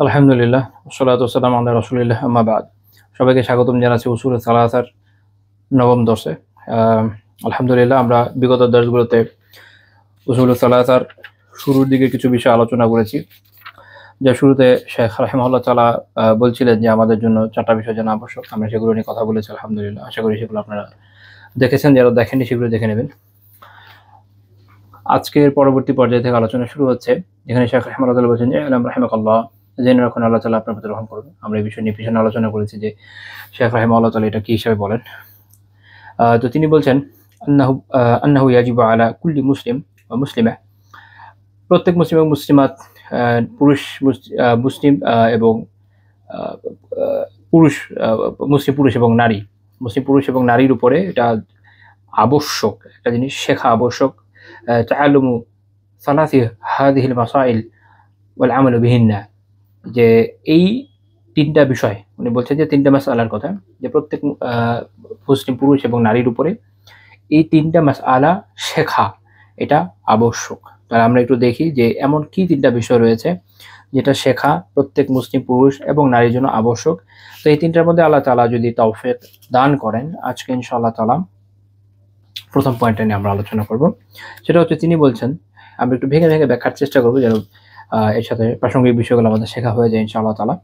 আলহামদুলিল্লাহ, ওয়াসসালাতু ওয়াসসালামু আলা রাসূলিল্লাহ, আম্মা বাদ। সবাইকে স্বাগতম জানাচ্ছি উসুলে সালাসার নবম দর্শে। আলহামদুলিল্লাহ, আমরা বিগত দর্শগুলোতে উসুলে সালাসার শুরুর দিকে কিছু বিষয় আলোচনা করেছি। যা শুরুতে শেখ রাহিমাহুল্লাহ তাআলা বলছিলেন যে আমাদের জন্য 4টা বিষয় জানা আবশ্যক। আমরা সেগুলো নিয়ে কথা বলেছি আলহামদুলিল্লাহ। আশা করি সেগুলো আপনারা দেখেছেন, যারা দেখেননি সেগুলো দেখে নেবেন। আজকের পরবর্তী পর্যায় থেকে আলোচনা শুরু হচ্ছে, যেখানে শেখ রাহিমাহুল্লাহ তাআলা বলছেন যে আলাম রাহিমাকাল্লাহ, জেনে রাখুন আল্লাহ তাআলা আপনার প্রতি রহম করবেন। আমরা এই বিষয় নিয়ে পিছনে আলোচনা করেছি যে শেখ রাহিমাহুল্লাহ তাআলা এটা কি হিসেবে বলেন। তো তিনি বলছেন আন্নাহু ইয়াজিবু আলা কুল্লি মুসলিম ওয়া মুসলিমা, প্রত্যেক মুসলিম এবং মুসলিমাত, পুরুষ মুসলিম এবং পুরুষ মুসলিম পুরুষ এবং নারী, মুসলিম পুরুষ এবং নারীর উপরে এটা আবশ্যক, একটা জিনিস শেখা আবশ্যক। তাআল্লুমু সালাসি হাযিহিল মাসাইল ওয়াল আমালু বিহিন্না, যে এই 3টা বিষয় উনি বলছেন যে 3টা মাসআলার কথা, যে প্রত্যেক মুসলিম পুরুষ এবং নারীর উপরে এই 3টা মাসআলা শেখা এটা আবশ্যক। তাহলে আমরা একটু দেখি যে এমন কি 3টা বিষয় রয়েছে যেটা শেখা প্রত্যেক মুসলিম পুরুষ এবং নারীর জন্য আবশ্যক। তো এই 3টার মধ্যে আল্লাহ তাআলা যদি তৌফিক দান করেন, আজকে ইনশাআল্লাহ তাআলা প্রথম পয়েন্টটা নিয়ে আমরা আলোচনা করব। সেটা হচ্ছে, তিনি বলছেন, আমরা একটু ভেঙে ভেঙে ব্যাখ্যার চেষ্টা করবো যেন এর সাথে প্রাসঙ্গিক বিষয়গুলো আমাদের শেখা হয়ে যায় ইনশাআল্লাহ তাআলা।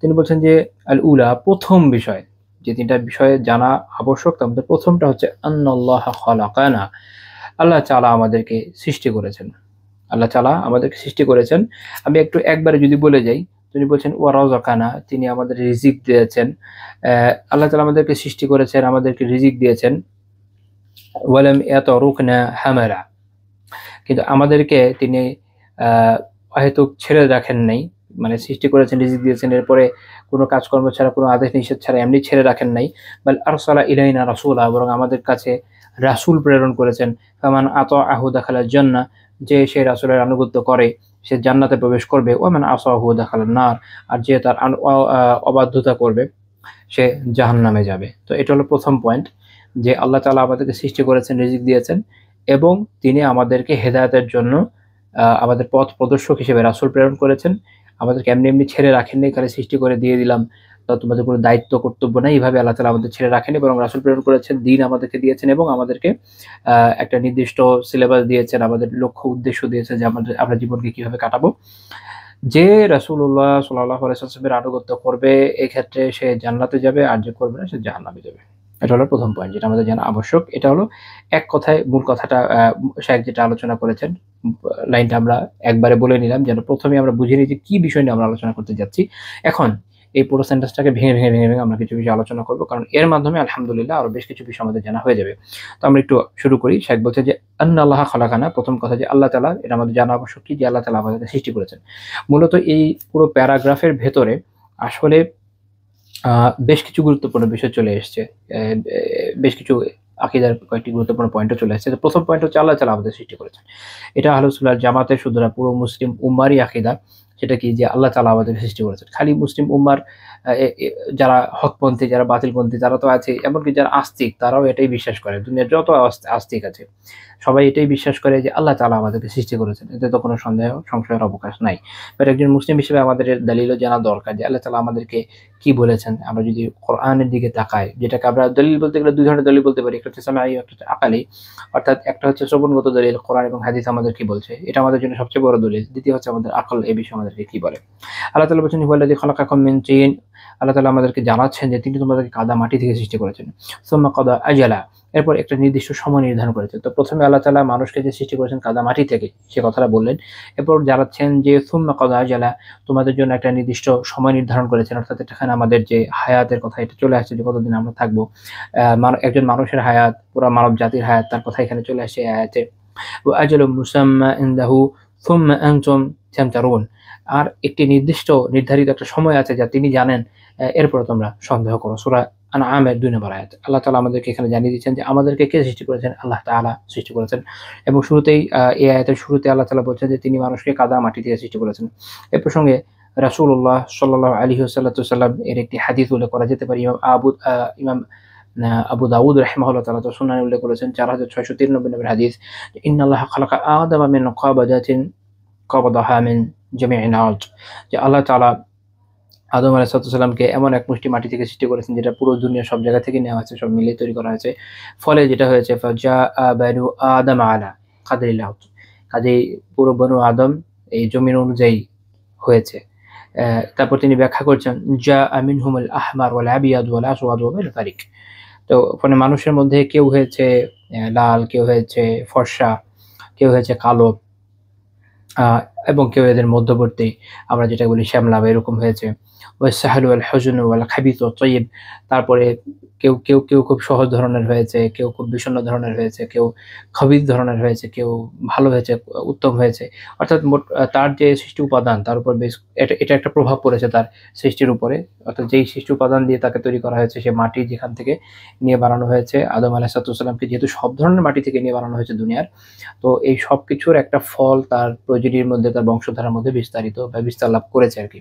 তিনি বলছেন যে আল উলা, প্রথম বিষয়, যে 3টা বিষয়ে জানা আবশ্যক তার মধ্যে প্রথমটা হচ্ছে আন্নাল্লাহা খালাকানা, আল্লাহ তাআলা আমাদেরকে সৃষ্টি করেছেন। আল্লাহ তাআলা আমাদেরকে সৃষ্টি করেছেন। আমি একটু একবারে যদি বলে যাই, তিনি বলছেন ওয়া রাযাকানা, তিনি আমাদের রিজিক দিয়েছেন। আল্লাহ তাআলা আমাদেরকে সৃষ্টি করেছেন, আমাদেরকে রিজিক দিয়েছেন। ওয়ালাম ইয়াতরুকনা হামালা, কিন্তু আমাদেরকে তিনি অহেতুক ছেড়ে রাখেন নাই। মানে সৃষ্টি করেছেন, রিজিক দিয়েছেন, এরপরে কোনো কাজকর্ম ছাড়া, কোনো আদেশ নিষেধ ছাড়া এমনি ছেড়ে রাখেন নাই। বাল আরসালা ইলাইনা রাসূলা, বরং আমাদের কাছে রাসূল প্রেরণ করেছেন। ফামান আতাআহু দাখালাল জান্নাহ, যে সেই রাসূলের আনুগত্য করে সে জান্নাতে প্রবেশ করবে। ওয়া মান আসাহু দাখালান নার, আর যে তার অবাধ্যতা করবে সে জাহান্নামে যাবে। তো এটা হলো প্রথম পয়েন্ট, যে আল্লাহ তাআলা আমাদেরকে সৃষ্টি করেছেন, রিজিক দিয়েছেন, এবং তিনি আমাদেরকে হেদায়েতের জন্য আমাদের পথ প্রদর্শক হিসেবে রাসূল প্রেরণ করেছেন। আমাদেরকে এমনি এমনি ছেড়ে রাখেননি, খালি সৃষ্টি করে দিয়ে দিলাম, তোমাদের কোনো দায়িত্ব কর্তব্য নাই, এইভাবে আল্লাহ তাআলা আমাদের ছেড়ে রাখেননি, বরং রাসূল প্রেরণ করেছেন, দ্বীন আমাদেরকে দিয়েছেন এবং আমাদেরকে একটা নির্দিষ্ট সিলেবাস দিয়েছেন, আমাদের লক্ষ্য উদ্দেশ্য দিয়েছেন যে আমরা জীবনকে কিভাবে কাটাবো। যে রাসূলুল্লাহ সাল্লাল্লাহু আলাইহি ওয়াসাল্লামের আনুগত্য করবে এক্ষেত্রে সে জান্নাতে যাবে, আর যে করবে না সে জাহান্নামে যাবে। এটা হলো প্রথম পয়েন্ট, যেটা আমাদের জানা আবশ্যক। এটা হলো এক কথায় মূল কথাটা, শায়েখ যেটা আলোচনা করেছেন, লাইনটা আমরা একবারে বলে নিলাম যেন প্রথমে আমরা বুঝে নিই যে কি বিষয় নিয়ে আমরা আলোচনা করতে যাচ্ছি। এখন এই পুরো সেন্টেন্সটাকে ভেঙে আমরা কিছু বিষয় আলোচনা করব, কারণ এর মাধ্যমে আলহামদুলিল্লাহ আরো বেশ কিছু বিষয় আমাদের জানা হয়ে যাবে। তো আমরা একটু শুরু করি। শায়েখ বলছে যে আন্নাল্লাহা খালাকানা, প্রথম কথা যে আল্লাহ তাআলা, এটা আমাদের জানা আবশ্যক কি, যে আল্লাহ তাআলা আমাদেরকে সৃষ্টি করেছেন। মূলত এই পুরো প্যারাগ্রাফের ভেতরে আসলে বেশ কিছু গুরুত্বপূর্ণ বিষয় চলে এসছে। বেশ কিছু আকীদার কয়েকটি গুরুত্বপূর্ণ পয়েন্টও চলে এসেছে। প্রথম পয়েন্ট হচ্ছে আল্লাহ তাআলা আমাদের সৃষ্টি করেছেন। এটা আহলুস সুন্নাহ ওয়াল জামাতের শুধু না, পুরো মুসলিম উম্মারই আকীদা। সেটা কি, যে আল্লাহ তাআলা আমাদেরকে সৃষ্টি করেছেন। খালি মুসলিম উম্মার যারা হকপন্থী, যারা বাতিলপন্থী তারা তো আছে, এমনকি যারা আস্তিক তারাও এটাই বিশ্বাস করে। দুনিয়ার যত আস্তিক আছে সবাই এটাই বিশ্বাস করে যে আল্লাহ তাআলা আমাদেরকে সৃষ্টি করেছেন। এতে তো কোনো সংশয়ের অবকাশ নাই। বাট একজন মুসলিম হিসেবে আমাদের এর দলিলও জানা দরকার যে আল্লাহ তাআলা আমাদেরকে কি বলেছেন। আমরা যদি কোরআনের দিকে তাকাই, যেটাকে আমরা দলিল বলতে গেলে 2 ধরনের দলিল বলতে পারি, একটা হচ্ছে সামাঈ, একটা হচ্ছে আকালী। অর্থাৎ একটা হচ্ছে শ্রবণগত দলিল, কোরআন এবং হাদিস আমাদের কি বলছে, এটা আমাদের জন্য সবচেয়ে বড় দলিল। দ্বিতীয় হচ্ছে আমাদের আকল, এই বিষয়ে আমাদেরকে কি বলে। আল্লাহ তাআলা বলেছেন হুয়াল্লাযী খালাকাকুম মিন তিন, আল্লাহ তাআলা আমাদেরকে জানাচ্ছেন যে তিনি তোমাদেরকে কাদা মাটি থেকে সৃষ্টি করেছেন। সুম্মা কাদা আজালা, এরপর একটা নির্দিষ্ট সময় নির্ধারণ করেছেন। তো প্রথমে আল্লাহ তাআলা মানুষকে যে সৃষ্টি করেছেন কাদা মাটি থেকে, সে কথাটা বললেন। এরপর জানাচ্ছেন যে সুম্মা কাদা আজালা, তোমাদের জন্য একটা নির্দিষ্ট সময় নির্ধারণ করেছেন। অর্থাৎ এখানে আমাদের যে হায়াতের কথা এটা চলে আসছে, যে কতদিন আমরা থাকবো। একজন মানুষের হায়াত, পুরা মানব জাতির হায়াত, তার কথা এখানে চলে আসছে এই আয়াতে। ওয়া আজালুম মুসাম্মা ইনদাহু সুম্মা আনতুম তামতারুন, আর একটি নির্ধারিত একটা সময় আছে যা তিনি জানেন, এরপরে তোমরা সন্দেহ করো। সূরা আনআমের 2 নম্বর আয়াত। আল্লাহ তাআলা আমাদেরকে এখানে জানিয়ে দিচ্ছেন যে আমাদেরকে কে সৃষ্টি করেছেন, আল্লাহ তাআলা সৃষ্টি করেছেন। এবং শুরুতেই এই আয়াতের শুরুতে আল্লাহ তাআলা বলছেন যে তিনি মানুষকে কাদা মাটি থেকে সৃষ্টি করেছেন। এ প্রসঙ্গে রাসূলুল্লাহ সাল্লাল্লাহু আলাইহি ওয়াসাল্লাম এর একটি হাদিস উল্লেখ করা যেতে পারে। ইমাম আবু দাউদ রাহিমাহুল্লাহ তাআলা তার সুনানে উল্লেখ করেছেন 4693 নম্বর হাদিস, ইন্নাল্লাহা খালাকা আদামা মিন কাবাদাতিন কাবাদাহা মিন জামি'in আরদ, যে আল্লাহ তাআলা আদম আলাইহিসসালামকে এমন এক মুষ্টি মাটি থেকে সৃষ্টি করেছেন যেটা পুরো দুনিয়া সব জায়গা থেকে নেওয়া হয়েছে, সব মিলিয়ে তৈরি করা হয়েছে। ফলে যেটা হয়েছে ফাজাআ বানু আদম আলা কাদরিল আরদ, কাজেই পুরো বনু আদম এই জমিন অনুযায়ী হয়েছে। তারপর তিনি ব্যাখ্যা করছেন জাআ মিনহুমুল আহমার ওয়াল আবিয়াদ ওয়াল আসওয়াদ ওয়া মিন ফারিক। তো মানে মানুষের মধ্যে কেউ হয়েছে লাল, কেউ হয়েছে ফর্সা, কেউ হয়েছে কালো, এবং কেউ এদের মধ্যবর্তী, আমরা যেটা বলি শ্যামলা বা এরকম হয়েছে। ওয়াস-সাহলু ওয়াল হুজনু ওয়াল খাবিথ ওয়াত তাইয়্যিব, তারপরে কেউ খুব সহজ ধরনের হয়েছে, কেউ খুব বিষণ্ণ ধরনের হয়েছে, কেউ খবিথ ধরনের হয়েছে, কেউ ভালো হয়েছে, উত্তম হয়েছে। অর্থাৎ তার যে সৃষ্টি উপাদান তার উপর এটা একটা প্রভাব পড়েছে তার সৃষ্টির উপরে। অর্থাৎ যেই সৃষ্টি উপাদান দিয়ে তাকে তৈরি করা হয়েছে, সে মাটি যেখান থেকে নিয়ে বানানো হয়েছে, আদম আলাইহিসসালামকে যেহেতু সব ধরনের মাটি থেকে নিয়ে বানানো হয়েছে দুনিয়ার, তো এই সবকিছুর একটা ফল তার প্রয়োজনীর মধ্যে, তার বংশধারার মধ্যে বিস্তারিত বা বিস্তার লাভ করেছে আরকি।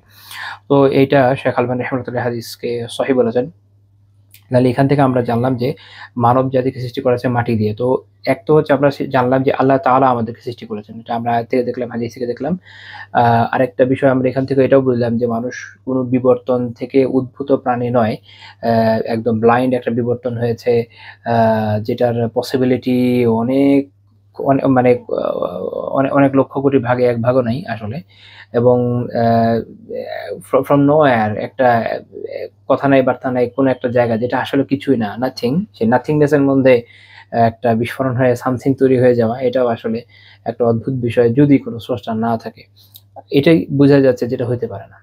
তো এইটা শেখ আলবানী রাহমাতুল্লাহি হাদিসকে সহিহ বলেছেন। তাহলে এখান থেকে আমরা জানলাম যে মানব জাতিকে সৃষ্টি করেছে মাটি দিয়ে। তো এক তো হচ্ছে আমরা জানলাম যে আল্লাহ তাআলা আমাদেরকে সৃষ্টি করেছেন। এটা আমরা আয়াত থেকে দেখলাম, হাদিস থেকে দেখলাম। আরেকটা বিষয় আমরা এখান থেকে এটাও বুঝলাম যে মানুষ কোনো বিবর্তন থেকে উদ্ভূত প্রাণী নয়। একদম ব্লাইন্ড একটা বিবর্তন হয়েছে, যেটার পসিবিলিটি অনেক মানে অনেক লক্ষ কোটি ভাগে এক ভাগও নাই আসলে। এবং ফ্রম নোহোয়্যার একটা কথা নাই বার্তা নাই কোনো একটা জায়গা যেটা আসলে কিছুই না, নাথিং, সেই নাথিংনেস এর মধ্যে একটা বিস্ফোরণ হয়ে সামথিং তৈরি হয়ে যাওয়া, এটাও আসলে একটা অদ্ভুত বিষয় যদি কোনো স্রষ্টা না থাকে। এটাই বোঝা যাচ্ছে যেটা হইতে পারে না।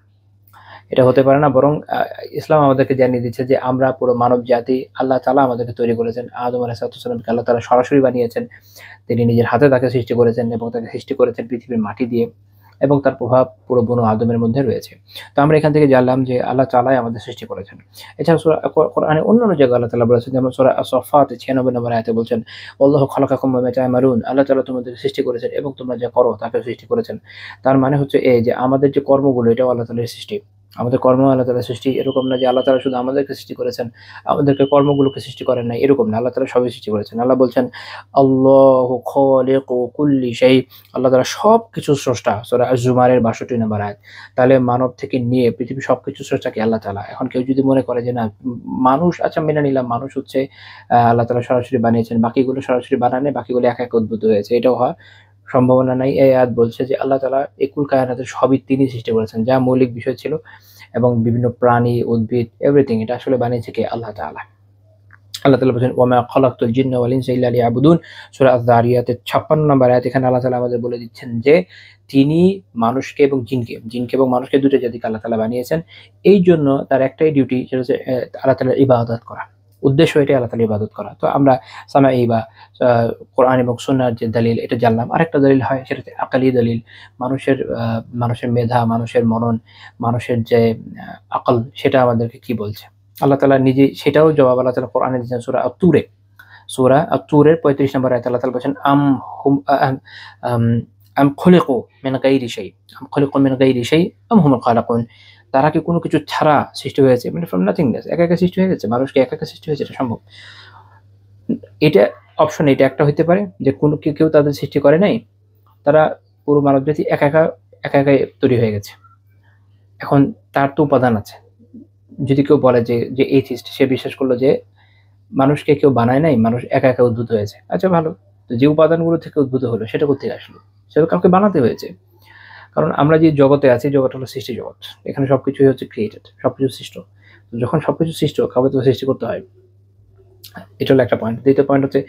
এটা হতে পারে না, বরং ইসলাম আমাদেরকে জানিয়ে দিচ্ছে যে আমরা পুরো মানব জাতি, আল্লাহ তাআলা আমাদেরকে তৈরি করেছেন। আদম আলাইহিসসালামকে আল্লাহ তাআলা সরাসরি বানিয়েছেন। তিনি নিজের হাতে তাকে সৃষ্টি করেছেন এবং তাকে সৃষ্টি করেছেন পৃথিবীর মাটি দিয়ে, এবং তার প্রভাব পুরো বনু আদমের মধ্যে রয়েছে। তো আমরা এখান থেকে জানলাম যে আল্লাহ তাআলাই আমাদের সৃষ্টি করেছেন। এছাড়া কোরআনে অন্যান্য জায়গায় আল্লাহ তাআলা বলেছেন, যেমন সূরা আস-সাফফাত ৯৬ নম্বর আয়াতে বলছেন, আল্লাহু খালাকাকুম ওয়া মা তা'মালুন, আল্লাহ তাআলা তোমাদের সৃষ্টি করেছেন এবং তোমরা যা করো তাকে সৃষ্টি করেছেন। তার মানে হচ্ছে এই যে আমাদের যে কর্মগুলো, এটাও আল্লাহ তাআলার সৃষ্টি। আমাদের কর্ম আল্লাহ তাআলার সৃষ্টি। এরকম না যে আল্লাহ তাআলা শুধু আমাদেরকে সৃষ্টি করেছেন, আমাদেরকে কর্মগুলোকে সৃষ্টি করেন নাই, এরকম না। আল্লাহ তাআলা সবই সৃষ্টি করেছেন। আল্লাহ বলছেন আল্লাহু খালিকু কুল্লি শাই, আল্লাহ তাআলা সবকিছুর স্রষ্টা। সূরা আজ-জুমারের ৬২ নম্বর আয়াত। তাহলে মানব থেকে নিয়ে পৃথিবীর সবকিছুর স্রষ্টা কে? আল্লাহ তাআলা। এখন কেউ যদি মনে করে যে না মানুষ, আচ্ছা মেনে নিলাম মানুষ হচ্ছে আল্লাহ তাআলা সরাসরি বানিয়েছেন, বাকিগুলো সরাসরি বানান নাই, বাকিগুলো একা একা উদ্ভূত হয়েছে, এটাও হওয়ার সম্ভাবনা নাই। এই আয়াত বলছে যে আল্লাহ তাআলা এই কুল কায়নাতের সবই তিনি সৃষ্টি করেছেন, যা মৌলিক বিষয় ছিল এবং বিভিন্ন প্রাণী, উদ্ভিদ, এভরিথিং এটা আসলে বানিয়েছে কে? আল্লাহ তাআলা। আল্লাহ তাআলা বলেছেন ওয়া মা খালাকতুল জিন্না ওয়াল ইনসা ইল্লা লিয়াবুদুন, সূরা আয-যারিয়াতের ৫৬ নম্বর আয়াত। এখানে আল্লাহ তাআলা আমাদের বলে দিচ্ছেন যে তিনি মানুষকে এবং জিনকে এবং মানুষকে দুটো জাতিকে আল্লাহ তাআলা বানিয়েছেন। এইজন্য তার একটাই ডিউটি, সেটা হচ্ছে আল্লাহ তাআলার ইবাদত করা। উদ্দেশ্য এটাই, আল্লাহ তাআলার ইবাদত করা। তো আমরা সামাঈ বা আ কোরআন এবং সুন্নাহর যে দলিল এটা জানলাম। আরেকটা দলিল হয় সেটা হচ্ছে আকলী দলিল। মানুষের মেধা, মানুষের মনন, মানুষের যে আকল, সেটা আমাদেরকে কি বলছে। আল্লাহ তাআলা নিজেই সেটাও জবাব আল্লাহ তাআলা কোরআনে দিয়েছেন সূরা আত-তুরের ৩৫ নম্বর আয়াতে আল্লাহ তাআলা বলেছেন আম খুলিকু মিন গায়রি শাই, আম খুলিকু মিন গায়রি শাই আম হুমুল খালিকুন, তারা কি কোনো কিছু ছাড়া সৃষ্টি হয়েছে? মানে ফ্রম নাথিংনেস, একা সৃষ্টি হয়ে গেছে? মানুষ কি একা সৃষ্টি হয়েছে? এটা সম্ভব? এটা অপশন, এটা একটা হইতে পারে যে কেউ তাদের সৃষ্টি করে নাই। তারা পুরো মানবজাতি একা তৈরি হয়ে গেছে। এখন তার তো উপাদান আছে। যদি কেউ বলে যে এথিস্ট, সে বিশ্বাস করলো যে মানুষকে কেউ বানায় নাই, মানুষ একা উদ্ভূত হয়েছে। আচ্ছা ভালো। তো যে উপাদানগুলো থেকে উদ্ভূত হলো সেটা কোত্থেকে আসলো? সেটা কাউকে বানাতে হয়েছে। কারণ আমরা যে জগতে আছি, জগৎ হলো সৃষ্টি জগৎ। এখানে সবকিছুই হচ্ছে ক্রিয়েটেড, সবকিছু সৃষ্ট। তো যখন সবকিছু সৃষ্ট, কাউকে তো সৃষ্টি করতে হয়। এটা হলো একটা পয়েন্ট। ২য় পয়েন্ট হচ্ছে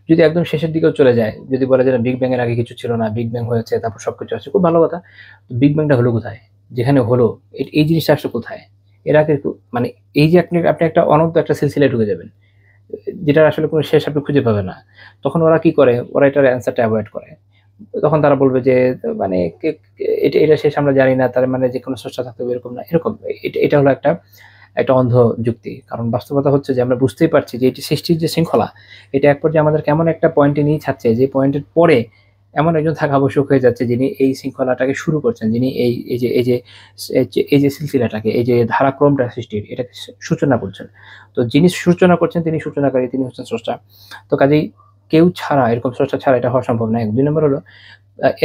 যদি একদম শেষের দিকেও চলে যায়, যদি বলে যে না বিগ ব্যাং এর আগে কিছু ছিল না, বিগ ব্যাং হয়েছে তারপর সবকিছু আসছে, খুব ভালো কথা। তো বিগ ব্যাংটা হলো কোথায়? যেখানে হলো এই জিনিসটা আসলে কোথায়? এর আগে মানে এই যে আপনি একটা অনন্ত একটা সিলসিলায় ঢুকে যাবেন, যেটার আসলে কোনো শেষ আপনি খুঁজে পাবেন না। তখন ওরা কি করে? ওরা এটার অ্যান্সারটা এভয়েড করে। তখন তারা বলবে যে মানে এটা শেষ আমরা জানি না, তার মানে যেকোনো স্রষ্টা থাকতে হবে এরকম না। এরকম এটা হলো একটা অন্ধ যুক্তি। কারণ বাস্তবতা হচ্ছে যে আমরা বুঝতেই পারছি যে এটি সৃষ্টির যে শৃঙ্খলা, এটা এক পর্যায়ে আমাদেরকে এমন একটা পয়েন্টে নিয়ে ছাড়ছে, যে পয়েন্টের পরে এমন একজন থাকা আবশ্যক হয়ে যাচ্ছে যিনি এই শৃঙ্খলাটাকে শুরু করছেন, যিনি এই যে সিলসিলাটাকে, এই যে ধারাক্রমটা সৃষ্টির, এটাকে সূচনা করছেন। তো যিনি সূচনা করছেন তিনি সূচনাকারী, তিনি হচ্ছেন স্রষ্টা। তো কাজেই কেউ ছাড়া, এরকম স্রষ্টা ছাড়া এটা হওয়া সম্ভব না। ২ নম্বর হলো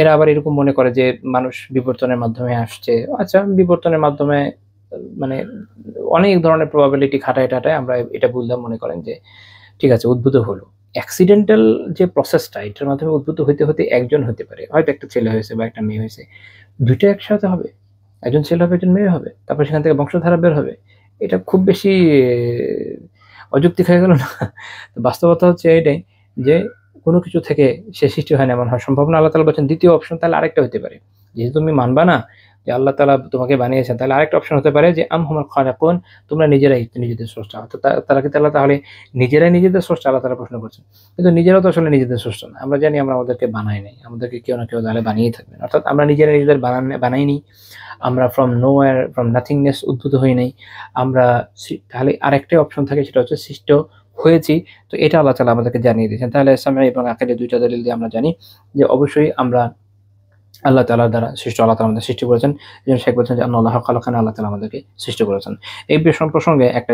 এরা আবার এরকম মনে করে যে মানুষ বিবর্তনের মাধ্যমে আসছে। আচ্ছা বিবর্তনের মাধ্যমে মানে অনেক ধরনের প্রবাবিলিটি খাটায় টাটায় আমরা এটা বুঝলাম, মনে করেন যে ঠিক আছে উদ্ভূত হলো। অ্যাক্সিডেন্টাল যে প্রসেসটা, এটার মাধ্যমে উদ্ভূত হইতে হতে একজন হতে পারে, হয়তো একটা ছেলে হয়েছে বা একটা মেয়ে হয়েছে, দুইটা একসাথে হবে, একজন ছেলে হবে একজন মেয়ে হবে, তারপর সেখান থেকে বংশধারা বের হবে। এটা খুব বেশি অযৌক্তিক হয়ে গেল না? বাস্তবতা হচ্ছে এটাই যে কোনো কিছু থেকে সে সৃষ্টি হয় না এমন হওয়ার সম্ভাবনা আল্লাহ তাআলা বলছেন। দ্বিতীয় অপশন তাহলে আরেকটা হতে পারে, যেহেতু তুমি মানবা না যে আল্লাহ তাআলা তোমাকে বানিয়েছেন, তাহলে আরেকটা অপশন হতে পারে যে আম হুমুল খালিকুন, তোমরা নিজেরাই নিজেদের স্রষ্টা। তো তারা কি তাহলে নিজেরাই নিজেদের স্রষ্টা? আল্লাহ তাআলা প্রশ্ন করছেন। কিন্তু নিজেরাও তো আসলে নিজেদের স্রষ্টা না। আমরা জানি আমরা আমাদেরকে বানাই নাই, আমাদেরকে কেউ না কেউ তাহলে বানিয়েই থাকবেন। অর্থাৎ আমরা নিজেরা নিজেদের বানাইনি, আমরা ফ্রম নোওয়্যার, ফ্রম নাথিংনেস উদ্ভূত হই নাই। আমরা তাহলে আরেকটাই অপশন থাকে, সেটা হচ্ছে সৃষ্ট হয়েছি। তো এটা আল্লাহ তাআলা আমাদেরকে জানিয়ে দিয়েছেন। তাহলে সামঈ এবং আকলী দুইটা দলিল দিয়ে আমরা জানি যে অবশ্যই আমরা আল্লাহ তাআলার দ্বারা সৃষ্ট, আল্লাহ তাআলা আমাদের সৃষ্টি করেছেন। যেমন শেখ বলছেন যে আল্লাহ খালাকানা, আল্লাহ তাআলা আমাদেরকে সৃষ্টি করেছেন। এই প্রসঙ্গে একটা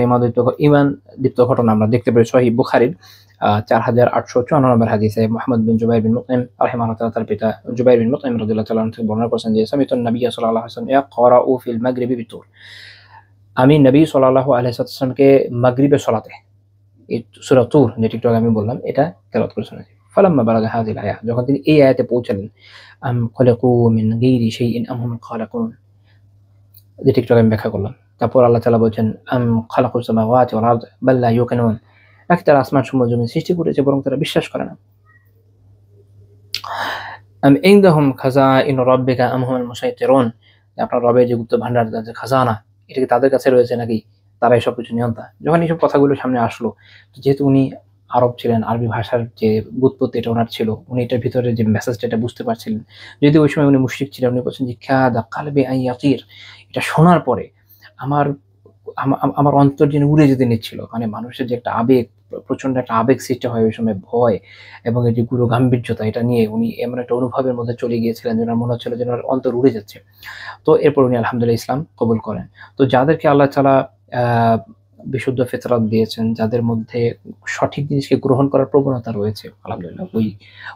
ঈমান দীপ্ত ঘটনা আমরা দেখতে পাই সহিহ বুখারীর 4854 নম্বর হাদিসে মুহাম্মদ বিন জুবাইর বিন মুতঈম রাহিমাহুল্লাহ তাআলা, তার পিতা জুবাইর বিন মুতঈম রাদিয়াল্লাহু তাআলা থেকে বর্ণনা করেছেন যে সামিতুন নবী সাল্লাল্লাহু আলাইহি ওয়াসাল্লাম ইয়াকরাউ ফিল মাগরিবি বিতুর, আমি নবী সাল্লাল্লাহু আলাইহি ওয়াসাল্লামকে মাগরিবের সালাতে এই সূরা তুর, যেটি একটু আগে আমি বললাম, এটা তেলাওয়াত করে শোনাচ্ছি। ফালাম্মা বালাগা হাযিহিল আয়াহ, যখন তিনি এই আয়াতে পৌঁছালেন, আম খালাকু মিন গায়রি শাইইন আম হুমুল খালিকুন, যেটি একটু আগে আমি ব্যাখ্যা করলাম। তারপর আল্লাহ তাআলা বলছেন আম খালাকুস সামাওয়াতি ওয়াল আরদ বাল লা ইউকিনুন, নাকি তারা আসমান সমূহ জমিন সৃষ্টি করেছে বরং তারা বিশ্বাস করে না। আম ইনদাহুম খাযাইনু রাব্বিকা আম হুমুল মুসাইতিরুন, আপনার রবের যে গুপ্ত ভান্ডার, যে খাজানা, এটা কি তাদের কাছে রয়েছে নাকি তারাই সবকিছু নিয়ন্তা? যখন এইসব কথাগুলো সামনে আসলো, যেহেতু উনি আরব ছিলেন, আরবি ভাষার যে ব্যুৎপত্তি এটা ওনার ছিল, উনি এটার ভিতরে যে মেসেজটা এটা বুঝতে পারছিলেন। যদি ওই সময় উনি মুশরিক ছিলেন, উনি বলছেন যে কাদা কালবি আন ইয়াতির, এটা শোনার পরে আমার আমার অন্তর যেন উড়ে যেতে নিচ্ছিল। মানে মানুষের যে একটা আবেগ, প্রচন্ড একটা আবেগ সৃষ্টি হয় ওই সময়, ভয় এবং এই যে গুরু গাম্ভীর্যতা, এটা নিয়ে উনি এমন একটা অনুভবের মধ্যে চলে গিয়েছিলেন যেন মনে হচ্ছিল যেন অন্তর উড়ে যাচ্ছে। তো এরপর উনি আলহামদুলিল্লাহ ইসলাম কবুল করেন। তো যাদেরকে আল্লাহ তাআলা বিশুদ্ধ ফিতরাত দিয়েছেন, যাদের মধ্যে সঠিক জিনিসকে গ্রহণ করার প্রবণতা রয়েছে, আলহামদুলিল্লাহ ওই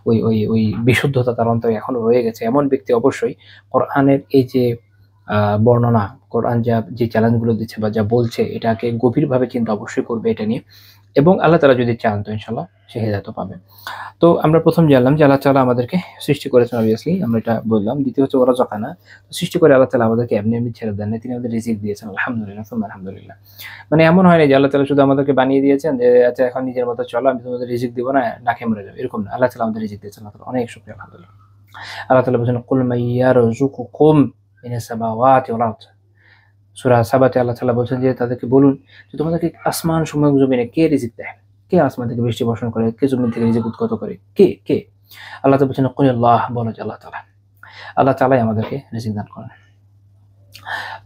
ওই ওই ওই বিশুদ্ধতা তার অন্তরে এখনো রয়ে গেছে, এমন ব্যক্তি অবশ্যই কোরআনের এই যে বর্ণনা, কোরআন যে চ্যালেঞ্জগুলো দিচ্ছে বা যা বলছে, এটাকে গভীরভাবে চিন্তা অবশ্যই করবে এটা নিয়ে, এবং আল্লাহ তাআলা যদি চান তো ইনশাআল্লাহ সে হেদায়েতও পাবে। তো আমরা প্রথম জানলাম যে আল্লাহ তাআলা আমাদেরকে সৃষ্টি করেছেন, অবভিয়াসলি আমরা এটা বললাম। দ্বিতীয় হচ্ছে ওরা যখানা সৃষ্টি করে আল্লাহ তাআলা আমাদেরকে এমনি এমনি ছেড়ে দেন না, তিনি আমাদের রিজিক দিয়েছেন। আলহামদুলিল্লাহ সুম্মা আলহামদুলিল্লাহ। মানে এমন হয় না যে আল্লাহ তাআলা শুধু আমাদেরকে বানিয়ে দিয়েছেন যে আচ্ছা এখন নিজের মতো চলো, আমি তোমাদের রিজিক দিব না, না খেয়ে মরে যাবে, এরকম না। আল্লাহ তাআলা আমাদের রিজিক দিয়েছেন, আল্লাহ তাআলা অনেক শুকরিয়া, আলহামদুলিল্লাহ। আল্লাহ তাআলা বলেছেন কুল মাইয়ারযুকুকুম মিনাস সামাওয়াতি ওয়াল আরদ, সূরা সাবাতে আল্লাহ তাআলা বলছেন যে তাদেরকে বলুন যে তোমাদেরকে আসমান সমূহ জমিনে কে রিজিক দেয়? কে আসমান থেকে বৃষ্টি বর্ষণ করে? কে জমিন থেকে রিজিক উৎগত করে? কে? কে? আল্লাহ তাআলা বলছেন কুলিল্লাহ, বলো যে আল্লাহ তাআলা। আল্লাহ তাআলাই আমাদেরকে রিজিক দান করেন।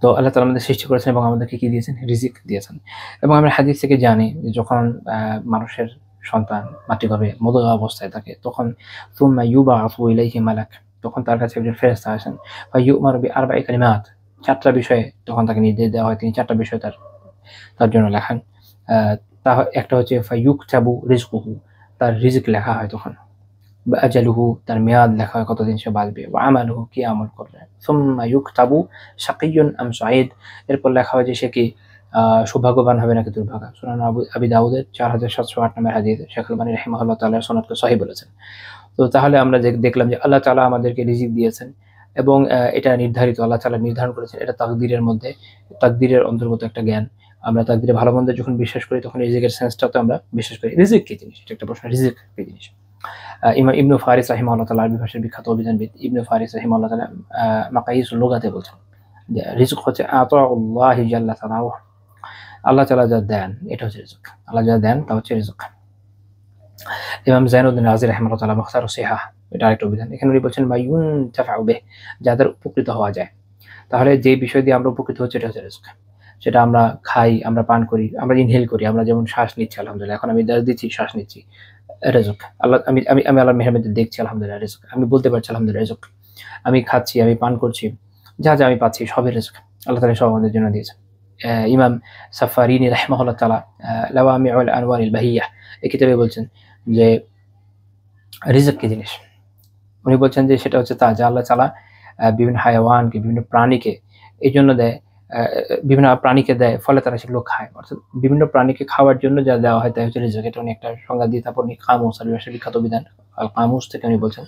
তো আল্লাহ তাআলা আমাদের সৃষ্টি করেছেন এবং আমাদেরকে কি দিয়েছেন? রিজিক দিয়েছেন। এবং আমরা হাদিস থেকে জানি যে যখন মানুষের সন্তান মাতৃগর্ভে মদগা অবস্থায় থাকে, তখন সুম্মা ইউবাআসু ইলাইহি মালাক, তখন তার কাছে একজন ফেরেশতা আসেন, ফায়ু'মারু বিআরবা'i কালিমাত, 4টা বিষয়ে তখন তাকে নির্দেশ দেওয়া হয়, তিনি 4টা বিষয় তার জন্য লেখান। তা একটা হচ্ছে ফায়ুকতাবু রিজকুহু, তার রিজিক লেখা হয় তখন। বা আজালুহু, তার মেয়াদ লেখা হয়, কতদিন সে বাঁচবে। ওয়া আমালুহু, কি আমল করবে। সুম্মা ইউকতাবু শাকিয়্যুন আম সাঈদ, এরপর লেখা হয় যে সে কি সৌভাগ্যবান হবে নাকি দুর্ভাগা। সুনান আবি দাউদের 4708 নম্বর হাদিস, শেখ আলবানী রাহিমাহুল্লাহ তাআলা সনদকে সহিহ বলেছেন। তো তাহলে আমরা দেখলাম যে আল্লাহ তাআলা আমাদেরকে রিজিক দিয়েছেন এবং এটা নির্ধারিত, আল্লাহ তাআলা নির্ধারণ করেছেন, এটা তাকদীরের মধ্যে, তাকদীরের অন্তর্গত একটা জ্ঞান। আমরা তাকদীরে ভালো মন্দ যখন বিশ্বাস করি তখন রিজিকের সেন্সটা তো আমরা বিশ্বাস করি। রিজিক কি জিনিস? এটা একটা প্রশ্ন, রিজিক কি জিনিস? ইমাম ইবনু ফারিস রাহিমাহুল্লাহ তাআলা, আরবি ভাষার বিখ্যাত অভিধানবিদ ইবনু ফারিস রাহিমাহুল্লাহ তাআলা মাকাইসুল লুগাতে বলছেন যে রিজক হচ্ছে আতাউল্লাহি জাল্লা সানাহু, আল্লাহ তাআলা যা দেন এটা হচ্ছে রিজক। আল্লাহ যা দেন তা হচ্ছে রিজক। ইমাম যায়নুদ্দিন রাজি রাহিমাহুল্লাহ তাআলা মুখতারুস সিহাহ, এটা আরেকটা অভিধান। এখানে উনি বলছেন মাইয়ুন তাফাউ বিহ, যাদের উপকৃত হওয়া যায়। তাহলে যে বিষয় দিয়ে আমরা উপকৃত হচ্ছি এটা হচ্ছে রিজক। সেটা আমরা খাই, আমরা পান করি, আমরা ইনহেল করি, আমরা যেমন শ্বাস নিচ্ছি, আলহামদুলিল্লাহ এখন আমি দাঁড় দিচ্ছি, শ্বাস নিচ্ছি, রিজক। আল্লাহ, আমি আমি আমি আল্লাহর মেহরবানিতে দেখছি, আলহামদুলিল্লাহ রিজক। আমি বলতে পারছি, আলহামদুলিল্লাহ রিজক। আমি খাচ্ছি, আমি পান করছি, যা আমি পাচ্ছি সবই রিজক। আল্লাহ তাআলা সব আমাদের জন্য দিয়েছেন। ইমাম সাফারিনি রাহিমাহুল্লাহ তাআলা লাওয়ামিউল আনওয়ারিল বাহিয়াহ এই কিতাবে বলছেন যে রিজক কি জিনিস? উনি বলছেন যে সেটা হচ্ছে তা যা আল্লাহ তাআলা বিভিন্ন হায়াওয়ানকে, বিভিন্ন প্রাণীকে এই জন্য দেয় বিভিন্ন প্রাণীকে দেয়, ফলে তারা সেগুলো খায়। অর্থাৎ বিভিন্ন প্রাণীকে খাওয়ার জন্য যা দেওয়া হয় তাই হচ্ছে রিজক। এটা উনি একটা সংজ্ঞা দিয়ে তারপর উনি কামুস, আরবি ভাষার বিখ্যাত বিধান আল কামুস থেকে উনি বলছেন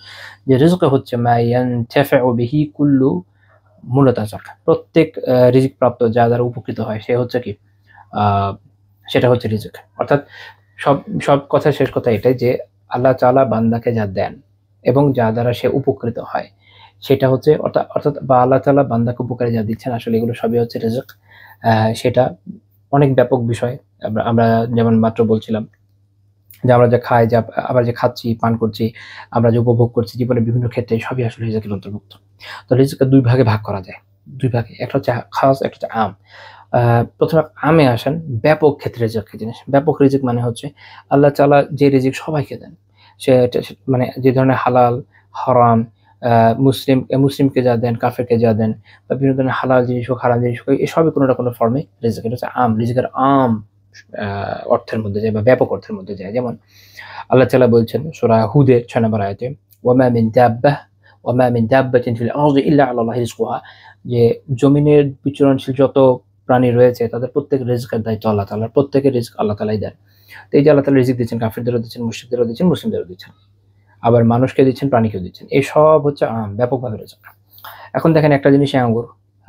যে রিজক হচ্ছে মা ইয়ানতাফিউ বিহি কুল্লু মুতাযাক, প্রত্যেক রিজিক প্রাপ্ত যা দ্বারা উপকৃত হয় সে হচ্ছে কি সেটা হচ্ছে রিজক। অর্থাৎ সব সব কথা শেষ কথা এটাই যে আল্লাহ তাআলা বান্দাকে যা দেন এবং যা দ্বারা সে উপকৃত হয় সেটা হচ্ছে অর্থাৎ বা আল্লাহ তাআলা বান্দাকে উপকারে যা দিচ্ছেন আসলে এগুলো সবই হচ্ছে রিজক। সেটা অনেক ব্যাপক বিষয়। আমরা যেমন মাত্র বলছিলাম যে আমরা যা খাই, যা আবার যে খাচ্ছি, পান করছি, আমরা যে উপভোগ করছি জীবনের বিভিন্ন ক্ষেত্রে সবই আসলে রিজকের অন্তর্ভুক্ত। তো রিজকে ২ ভাগে ভাগ করা যায়। ২ ভাগে। একটা হচ্ছে খাস, একটা হচ্ছে আম। প্রথমে আমে আসেন, ব্যাপক ক্ষেত্রে রিজক জিনিস। ব্যাপক রিজক মানে হচ্ছে আল্লাহ তাআলা যে রিজিক সবাইকে দেন। মানে যে ধরনের হালাল, হারাম, মুসলিমকে যা দেন, কাফেরকে যা দেন বা বিভিন্ন ধরনের হালাল জিনিস হোক, হারাম জিনিস হোক, এসবই কোনো না কোনো ফর্মে রিজক। এটা হচ্ছে আম, রিজকের আম অর্থের মধ্যে যায় বা ব্যাপক অর্থের মধ্যে যায়। যেমন আল্লাহ তাআলা বলছেন সূরা হুদের ৬ নম্বর আয়াতে, ওয়ামা মিন দাব্বাতিন ফিল আরদি ইল্লা আলা আল্লাহি রিজকুহা, যে জমিনের বিচরণশীল যত প্রাণী রয়েছে তাদের প্রত্যেকের রিজকের দায়িত্ব আল্লাহ তাআলার। প্রত্যেকের রিজক আল্লাহ তাআলাই দেন। তো এই যে আল্লাহ তাআলা রিজিক দিচ্ছেন, কাফিরদেরও দিচ্ছেন, মুশরিকদেরও দিচ্ছেন, মুসলিমদেরও দিচ্ছেন। আবার মানুষকে দিচ্ছেন, প্রাণীকেও দিচ্ছেন। এই সব হচ্ছে আম, ব্যাপকভাবে রিজক। এখন দেখেন একটা জিনিসই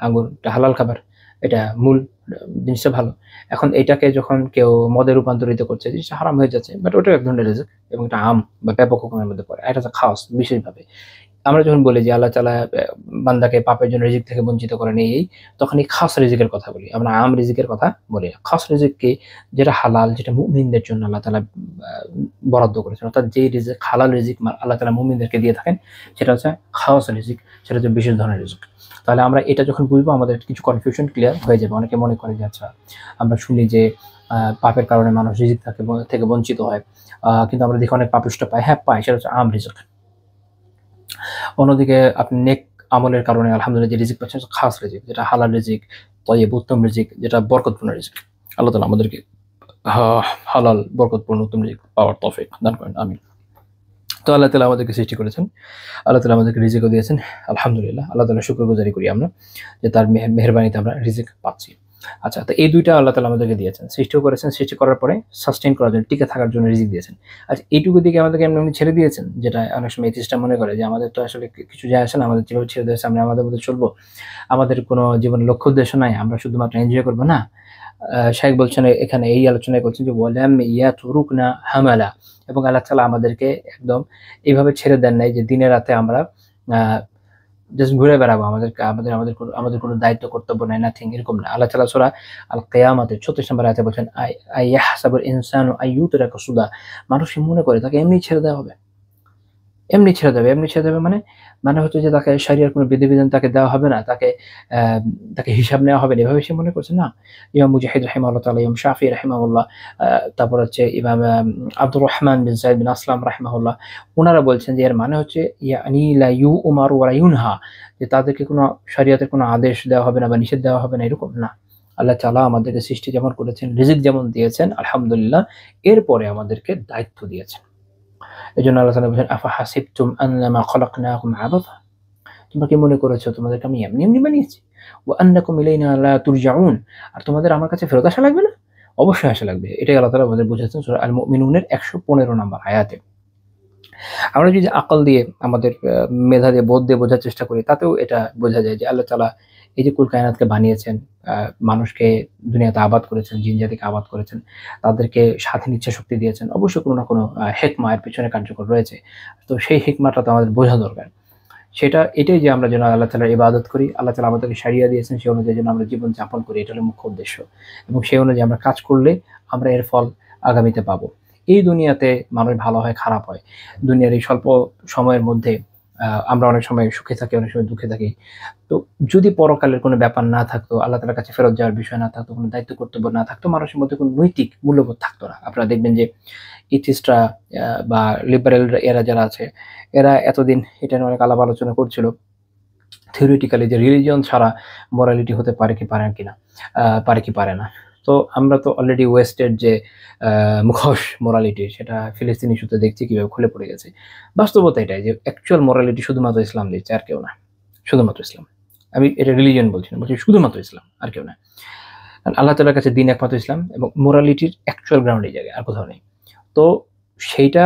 আঙ্গুরটা হালাল খাবার। এটা মূল জিনিসটা ভালো। এখন এটাকে যখন কেউ মদে রূপান্তরিত করছে, জিনিসটা হারাম হয়ে যাচ্ছে। বাট ওটাও এক ধরনের রিজক এবং এটা আম বা ব্যাপক হুকুমের মধ্যে পড়ে। আর এটা হচ্ছে খাস, বিশেষভাবে। আমরা যখন বলি যে আল্লাহ তাআলা বান্দাকে পাপের জন্য রিজিক থেকে বঞ্চিত করেন এই, তখন এই খাস রিজিকের কথা বলি। আমরা আম রিজিকের কথা বলি না। খাস রিজিক কি? যেটা হালাল, যেটা মুমিনদের জন্য আল্লাহ তাআলা বরাদ্দ করেছেন। অর্থাৎ যেই রিজিক হালাল রিজিক আল্লাহ তাআলা মুমিনদেরকে দিয়ে থাকেন সেটা হচ্ছে খাস রিজিক, সেটা হচ্ছে বিশেষ ধরনের রিজিক। তাহলে আমরা এটা যখন বুঝবো আমাদের কিছু কনফিউশন ক্লিয়ার হয়ে যাবে। অনেকে মনে করে যে আচ্ছা আমরা শুনি যে পাপের কারণে মানুষ রিজিক থেকে বঞ্চিত হয়, কিন্তু আমরা দেখি অনেক পাপিষ্ঠ পায়। হ্যাঁ পায়, সেটা হচ্ছে আম রিজিক। অন্যদিকে আপনি নেক আমলের কারণে আলহামদুলিল্লাহ যে রিজিক পাচ্ছেন খাস রিজিক, যেটা হালাল রিজিক, তয়্যিব উত্তম রিজিক, যেটা বরকতপূর্ণ রিজিক। আল্লাহ তাআলা আমাদেরকে হালাল বরকতপূর্ণ উত্তম রিজিক পাওয়ার তৌফিক দান করেন, আমিন। তো আল্লাহ তাআলা আমাদেরকে সৃষ্টি করেছেন, আল্লাহ তাআলা আমাদেরকে রিজিকও দিয়েছেন, আলহামদুলিল্লাহ। আল্লাহ তাআলার শুকরগুজারি করি আমরা যে তার মেহেরবানিতে আমরা রিজিক পাচ্ছি। আচ্ছা, তো এই দুইটা আল্লাহ তাআলা আমাদেরকে দিয়েছেন, সৃষ্টিও করেছেন, সৃষ্টি করার পরে সাস্টেইন করার জন্য, টিকে থাকার জন্য রিজিক দিয়েছেন। আচ্ছা, এইটুকু দিকে আমাদেরকে এমনি ছেড়ে দিয়েছেন, যেটা অনেক সময় এথিস্টরা মনে করে যে আমাদের তো আসলে কিছু যায় আসে না, আমাদের যেভাবে ছেড়ে দিয়েছে আমরা আমাদের মধ্যে চলবো, আমাদের কোনো জীবনের লক্ষ্য উদ্দেশ্য নাই, আমরা শুধুমাত্র এনজয় করবো। না, শাইখ বলছেন এখানে এই আলোচনায় করছেন যে ওয়ালাম ইয়াতরুকনা হামালা, এবং আল্লাহ তাআলা আমাদেরকে একদম এইভাবে ছেড়ে দেন নাই যে দিনে রাতে আমরা জাস্ট ঘুরে বেড়াবো, আমাদের কোনো দায়িত্ব কর্তব্য নাই, নাথিং, এরকম না। আল্লাহ তাআলা সূরা আল কিয়ামাতের ৩৬ নম্বর আয়াতে বলছেন আইয়াহসাবুল ইনসানু আইয়ুতরাকা সুদা, মানুষ মনে করে তাকে এমনি ছেড়ে দেওয়া হবে। এমনি ছেড়ে দেবে মানে হচ্ছে যে তাকে শরিয়ার কোনো বিধিবিধান তাকে দেওয়া হবে না, তাকে হিসাব নেওয়া হবে না, এভাবে সে মনে করছে। না, ইমাম মুজাহিদ রাহিমাহুল্লাহ তাআলা, ইমাম শাফি রাহিমাহুল্লাহ, তারপর হচ্ছে ইমাম আব্দুর রহমান বিন যায়েদ বিন আসলাম রাহিমাহুল্লাহ, ওনারা বলছেন যে এর মানে হচ্ছে ইয়ানি লা ইউমারু ওয়া লা ইউনহা, যে তাদেরকে কোনো শরিয়তের কোনো আদেশ দেওয়া হবে না বা নিষেধ দেওয়া হবে না, এরকম না। আল্লাহ তাআলা আমাদেরকে সৃষ্টি যেমন করেছেন, রিজিক যেমন দিয়েছেন আলহামদুলিল্লাহ, এরপরে আমাদেরকে দায়িত্ব দিয়েছেন। এজন্য আল্লাহ তাআলা বলেন আফা হাসিবতুম আন্নামা খলাকনাকুম আবাথা, তোমরা কি মনে করেছো তোমাদেরকে আমি এমনি এমনি বানিয়েছি? ওয়া আন্নাকুম ইলাইনা লা তুরজাউন, আর তোমাদের আমার কাছে ফেরত আসা লাগবে না? অবশ্যই আসা লাগবে। এটাই আল্লাহ তাআলা আমাদের বুঝাচ্ছেন সূরা আল মুমিনুনের ১১৫ নম্বর আয়াতে। আমরা যদি আকল দিয়ে, আমাদের মেধা দিয়ে, বোধ দিয়ে বোঝার চেষ্টা করি, তাতেও এটা বোঝা যায় যে আল্লাহ তাআলা এই যে কুল কায়নাতকে বানিয়েছেন, মানুষকে দুনিয়াতে আবাদ করেছেন, জিন জাতিকে আবাদ করেছেন, তাদেরকে স্বাধীন ইচ্ছা শক্তি দিয়েছেন। অবশ্যই কোনো না কোনো হিকমা এর পেছনে কার্যকর রয়েছে। তো সেই হিকমাটা তো আমাদের বোঝা দরকার। এটাই যে আমরা যেন আল্লাহ তাআলার ইবাদত করি, আল্লাহ তাআলা আমাদেরকে শারিয়া দিয়েছেন, সেই অনুযায়ী যেন আমরা জীবন যাপন করি, এটা হলো মুখ্য উদ্দেশ্য। এবং সেই অনুযায়ী আমরা কাজ করলে আমরা এর ফল আগামীতে পাবো। এই দুনিয়াতে মানুষ ভালো হয়, খারাপ হয়। দুনিয়ার এই স্বল্প সময়ের মধ্যে আমরা অনেক সময় সুখে থাকি, অনেক সময় দুঃখে থাকি। তো যদি পরকালের কোনো ব্যাপার না থাকতো, আল্লাহ তাআলার কাছে ফেরত যাওয়ার বিষয় না থাকতো, কোনো দায়িত্ব কর্তব্য না থাকতো, মানুষের মধ্যে কোনো নৈতিক মূল্যবোধ থাকতো না। আপনারা দেখবেন যে এথিস্টরা বা লিবারেল এরা যারা আছে, এরা এতদিন এটা নিয়ে অনেক আলাপ আলোচনা করছিল থিওরিটিক্যালি, যে রিলিজিয়ন ছাড়া মোরালিটি হতে পারে কি পারে না। তো আমরা তো অলরেডি ওয়েস্টের যে মুখোশ মোরালিটি, সেটা ফিলিস্তিনি ইস্যুতে দেখছি কিভাবে খুলে পড়ে গেছে। বাস্তবতা এটাই যে অ্যাকচুয়াল মোরালিটি শুধুমাত্র ইসলাম দিচ্ছে, আর কেউ না, শুধুমাত্র ইসলাম। আমি এটা রিলিজিয়ন বলছি না, বলছি শুধুমাত্র ইসলাম, আর কেউ না। কারণ আল্লাহ তাআলার কাছে দিন একমাত্র ইসলাম এবং মোরালিটির অ্যাকচুয়াল গ্রাউন্ড এই জায়গায়, আর কোথাও নেই। তো সেইটা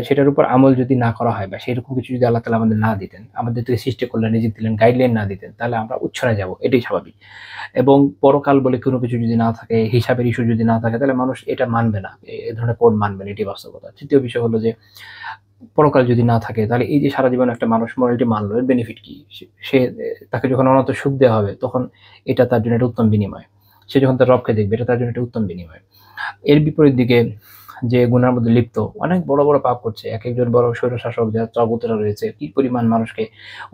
সেটার উপর আমল যদি না করা হয় বা সেরকম কিছু যদি আল্লাহ তাআলা আমাদের না দিতেন, আমাদের থেকে সৃষ্টি করলেন, রিজিক দিলেন, গাইডলাইন না দিতেন, তাহলে আমরা উৎসরে যাব, এটাই স্বাভাবিক। এবং পরকাল বলে কোনো কিছু যদি না থাকে, হিসাবের ইস্যু যদি না থাকে, তাহলে মানুষ এটা মানবে না, এ ধরনের কোড মানবে না, এটাই বাস্তবতা। তৃতীয় বিষয় হলো যে পরকাল যদি না থাকে, তাহলে এই যে সারা জীবন একটা মানুষ মোরালিটি মানলো, এর বেনিফিট কি? সে তাকে যখন অনন্ত সুখ দেওয়া হবে, তখন এটা তার জন্য একটা উত্তম বিনিময়। সে যখন তার রবকে দেখবে, এটা তার জন্য একটা উত্তম বিনিময়। এর বিপরীত দিকে যে গুনার মধ্যে লিপ্ত, অনেক বড় বড় পাপ করছে, এক একজন বড় স্বৈরশাসক যারা তাগুতেরা রয়েছে, কি পরিমাণ মানুষকে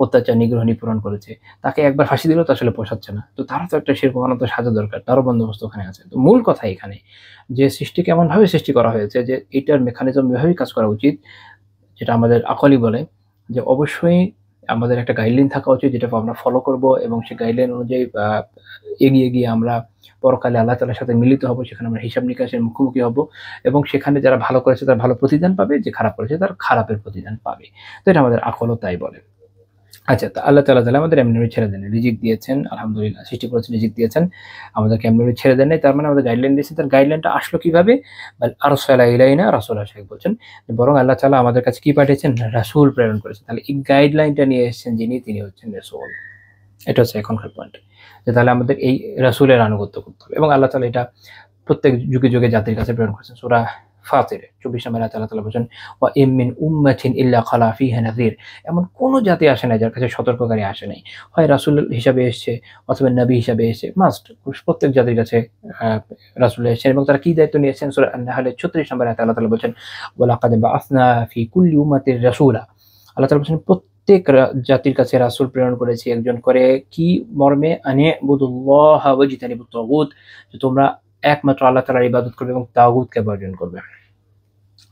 অত্যাচার, নিগ্রহ, নিপীড়ন করেছে, তাকে একবার ফাঁসি দিলেও তো আসলে পোষাচ্ছে না। তো তারও তো একটা সেরকম অনন্ত সাজা দরকার, তারও বন্দোবস্ত ওখানে আছে। তো মূল কথা এখানে যে সৃষ্টি কেমনভাবে সৃষ্টি করা হয়েছে, যে এটার মেকানিজম এভাবেই কাজ করা উচিত, যেটা আমাদের আকলই বলে যে অবশ্যই আমাদের একটা গাইডলাইন থাকা উচিত, যেটা আমরা ফলো করব, এবং সেই গাইডলাইন অনুযায়ী এগিয়ে গিয়ে আমরা পরকালে আল্লাহ তাআলার সাথে মিলিত হব, সেখানে আমরা হিসাব নিকাশের মুখোমুখি হব, এবং সেখানে যারা ভালো করেছে তারা ভালো প্রতিদান পাবে, যে খারাপ করেছে তার খারাপের প্রতিদান পাবে। তো এটা আমাদের আকলও তাই বলে। আচ্ছা, তো আল্লাহ তাআলা আমাদের এমনি ছেড়ে দেন, রিজিক দিয়েছেন, আলহামদুলিল্লাহ, সৃষ্টি করেছেন, রিজিক দিয়েছেন, আমাদেরকে এমনি ছেড়ে দেন নাই, তার মানে আমাদের গাইডলাইন দিয়েছেন। তার গাইডলাইনটা আসলো কিভাবে? বাল আরসালা ইলাইনা রাসূলা, শেখ বলছেন বরং আল্লাহ তাআলা আমাদের কাছে কি পাঠিয়েছেন? রাসূল প্রেরণ করেছেন। তাহলে এই গাইডলাইনটা নিয়ে এসেছেন যিনি, তিনি হচ্ছেন রাসূল। এটা হচ্ছে এখনকার পয়েন্ট, যে তাহলে আমাদের এই রাসূলের আনুগত্য করতে হবে, এবং আল্লাহ তাআলা এটা প্রত্যেক যুগে যুগে জাতির কাছে প্রেরণ করেছেন। সূরা ফাতির 24 নম্বরে আল্লাহ তাআলা বলেন, ওয়া ইম মিন উম্মাতিন ইল্লা খালা ফিহা নাযীর, এমন কোন জাতি আসে নাই যার কাছে সতর্ককারী আসে নাই, হয় রাসূল হিসাবে এসেছে অথবা নবী হিসাবে এসেছে, মাস্ট প্রত্যেক জাতির কাছে রাসূল এসেছেন। এবং তারা কি দায়িত্ব নিয়েছেন? সূরা আন-নাহলের 36 নম্বরে আল্লাহ তাআলা বলেন, ওয়া লাকাদ বাআসনা ফি কুল্লি উম্মাতির রাসূলা, আল্লাহ তাআলা বলেন প্রত্যেক জাতির কাছে রাসূল প্রেরণ করেছি একজন করে, কি মর্মে? আনে বুদুল্লাহ ওয়াজতানিবুত তাগুত, যে তোমরা একমাত্র আল্লাহ তাআলার ইবাদত করবে এবং তাগুতকে বর্জন করবে।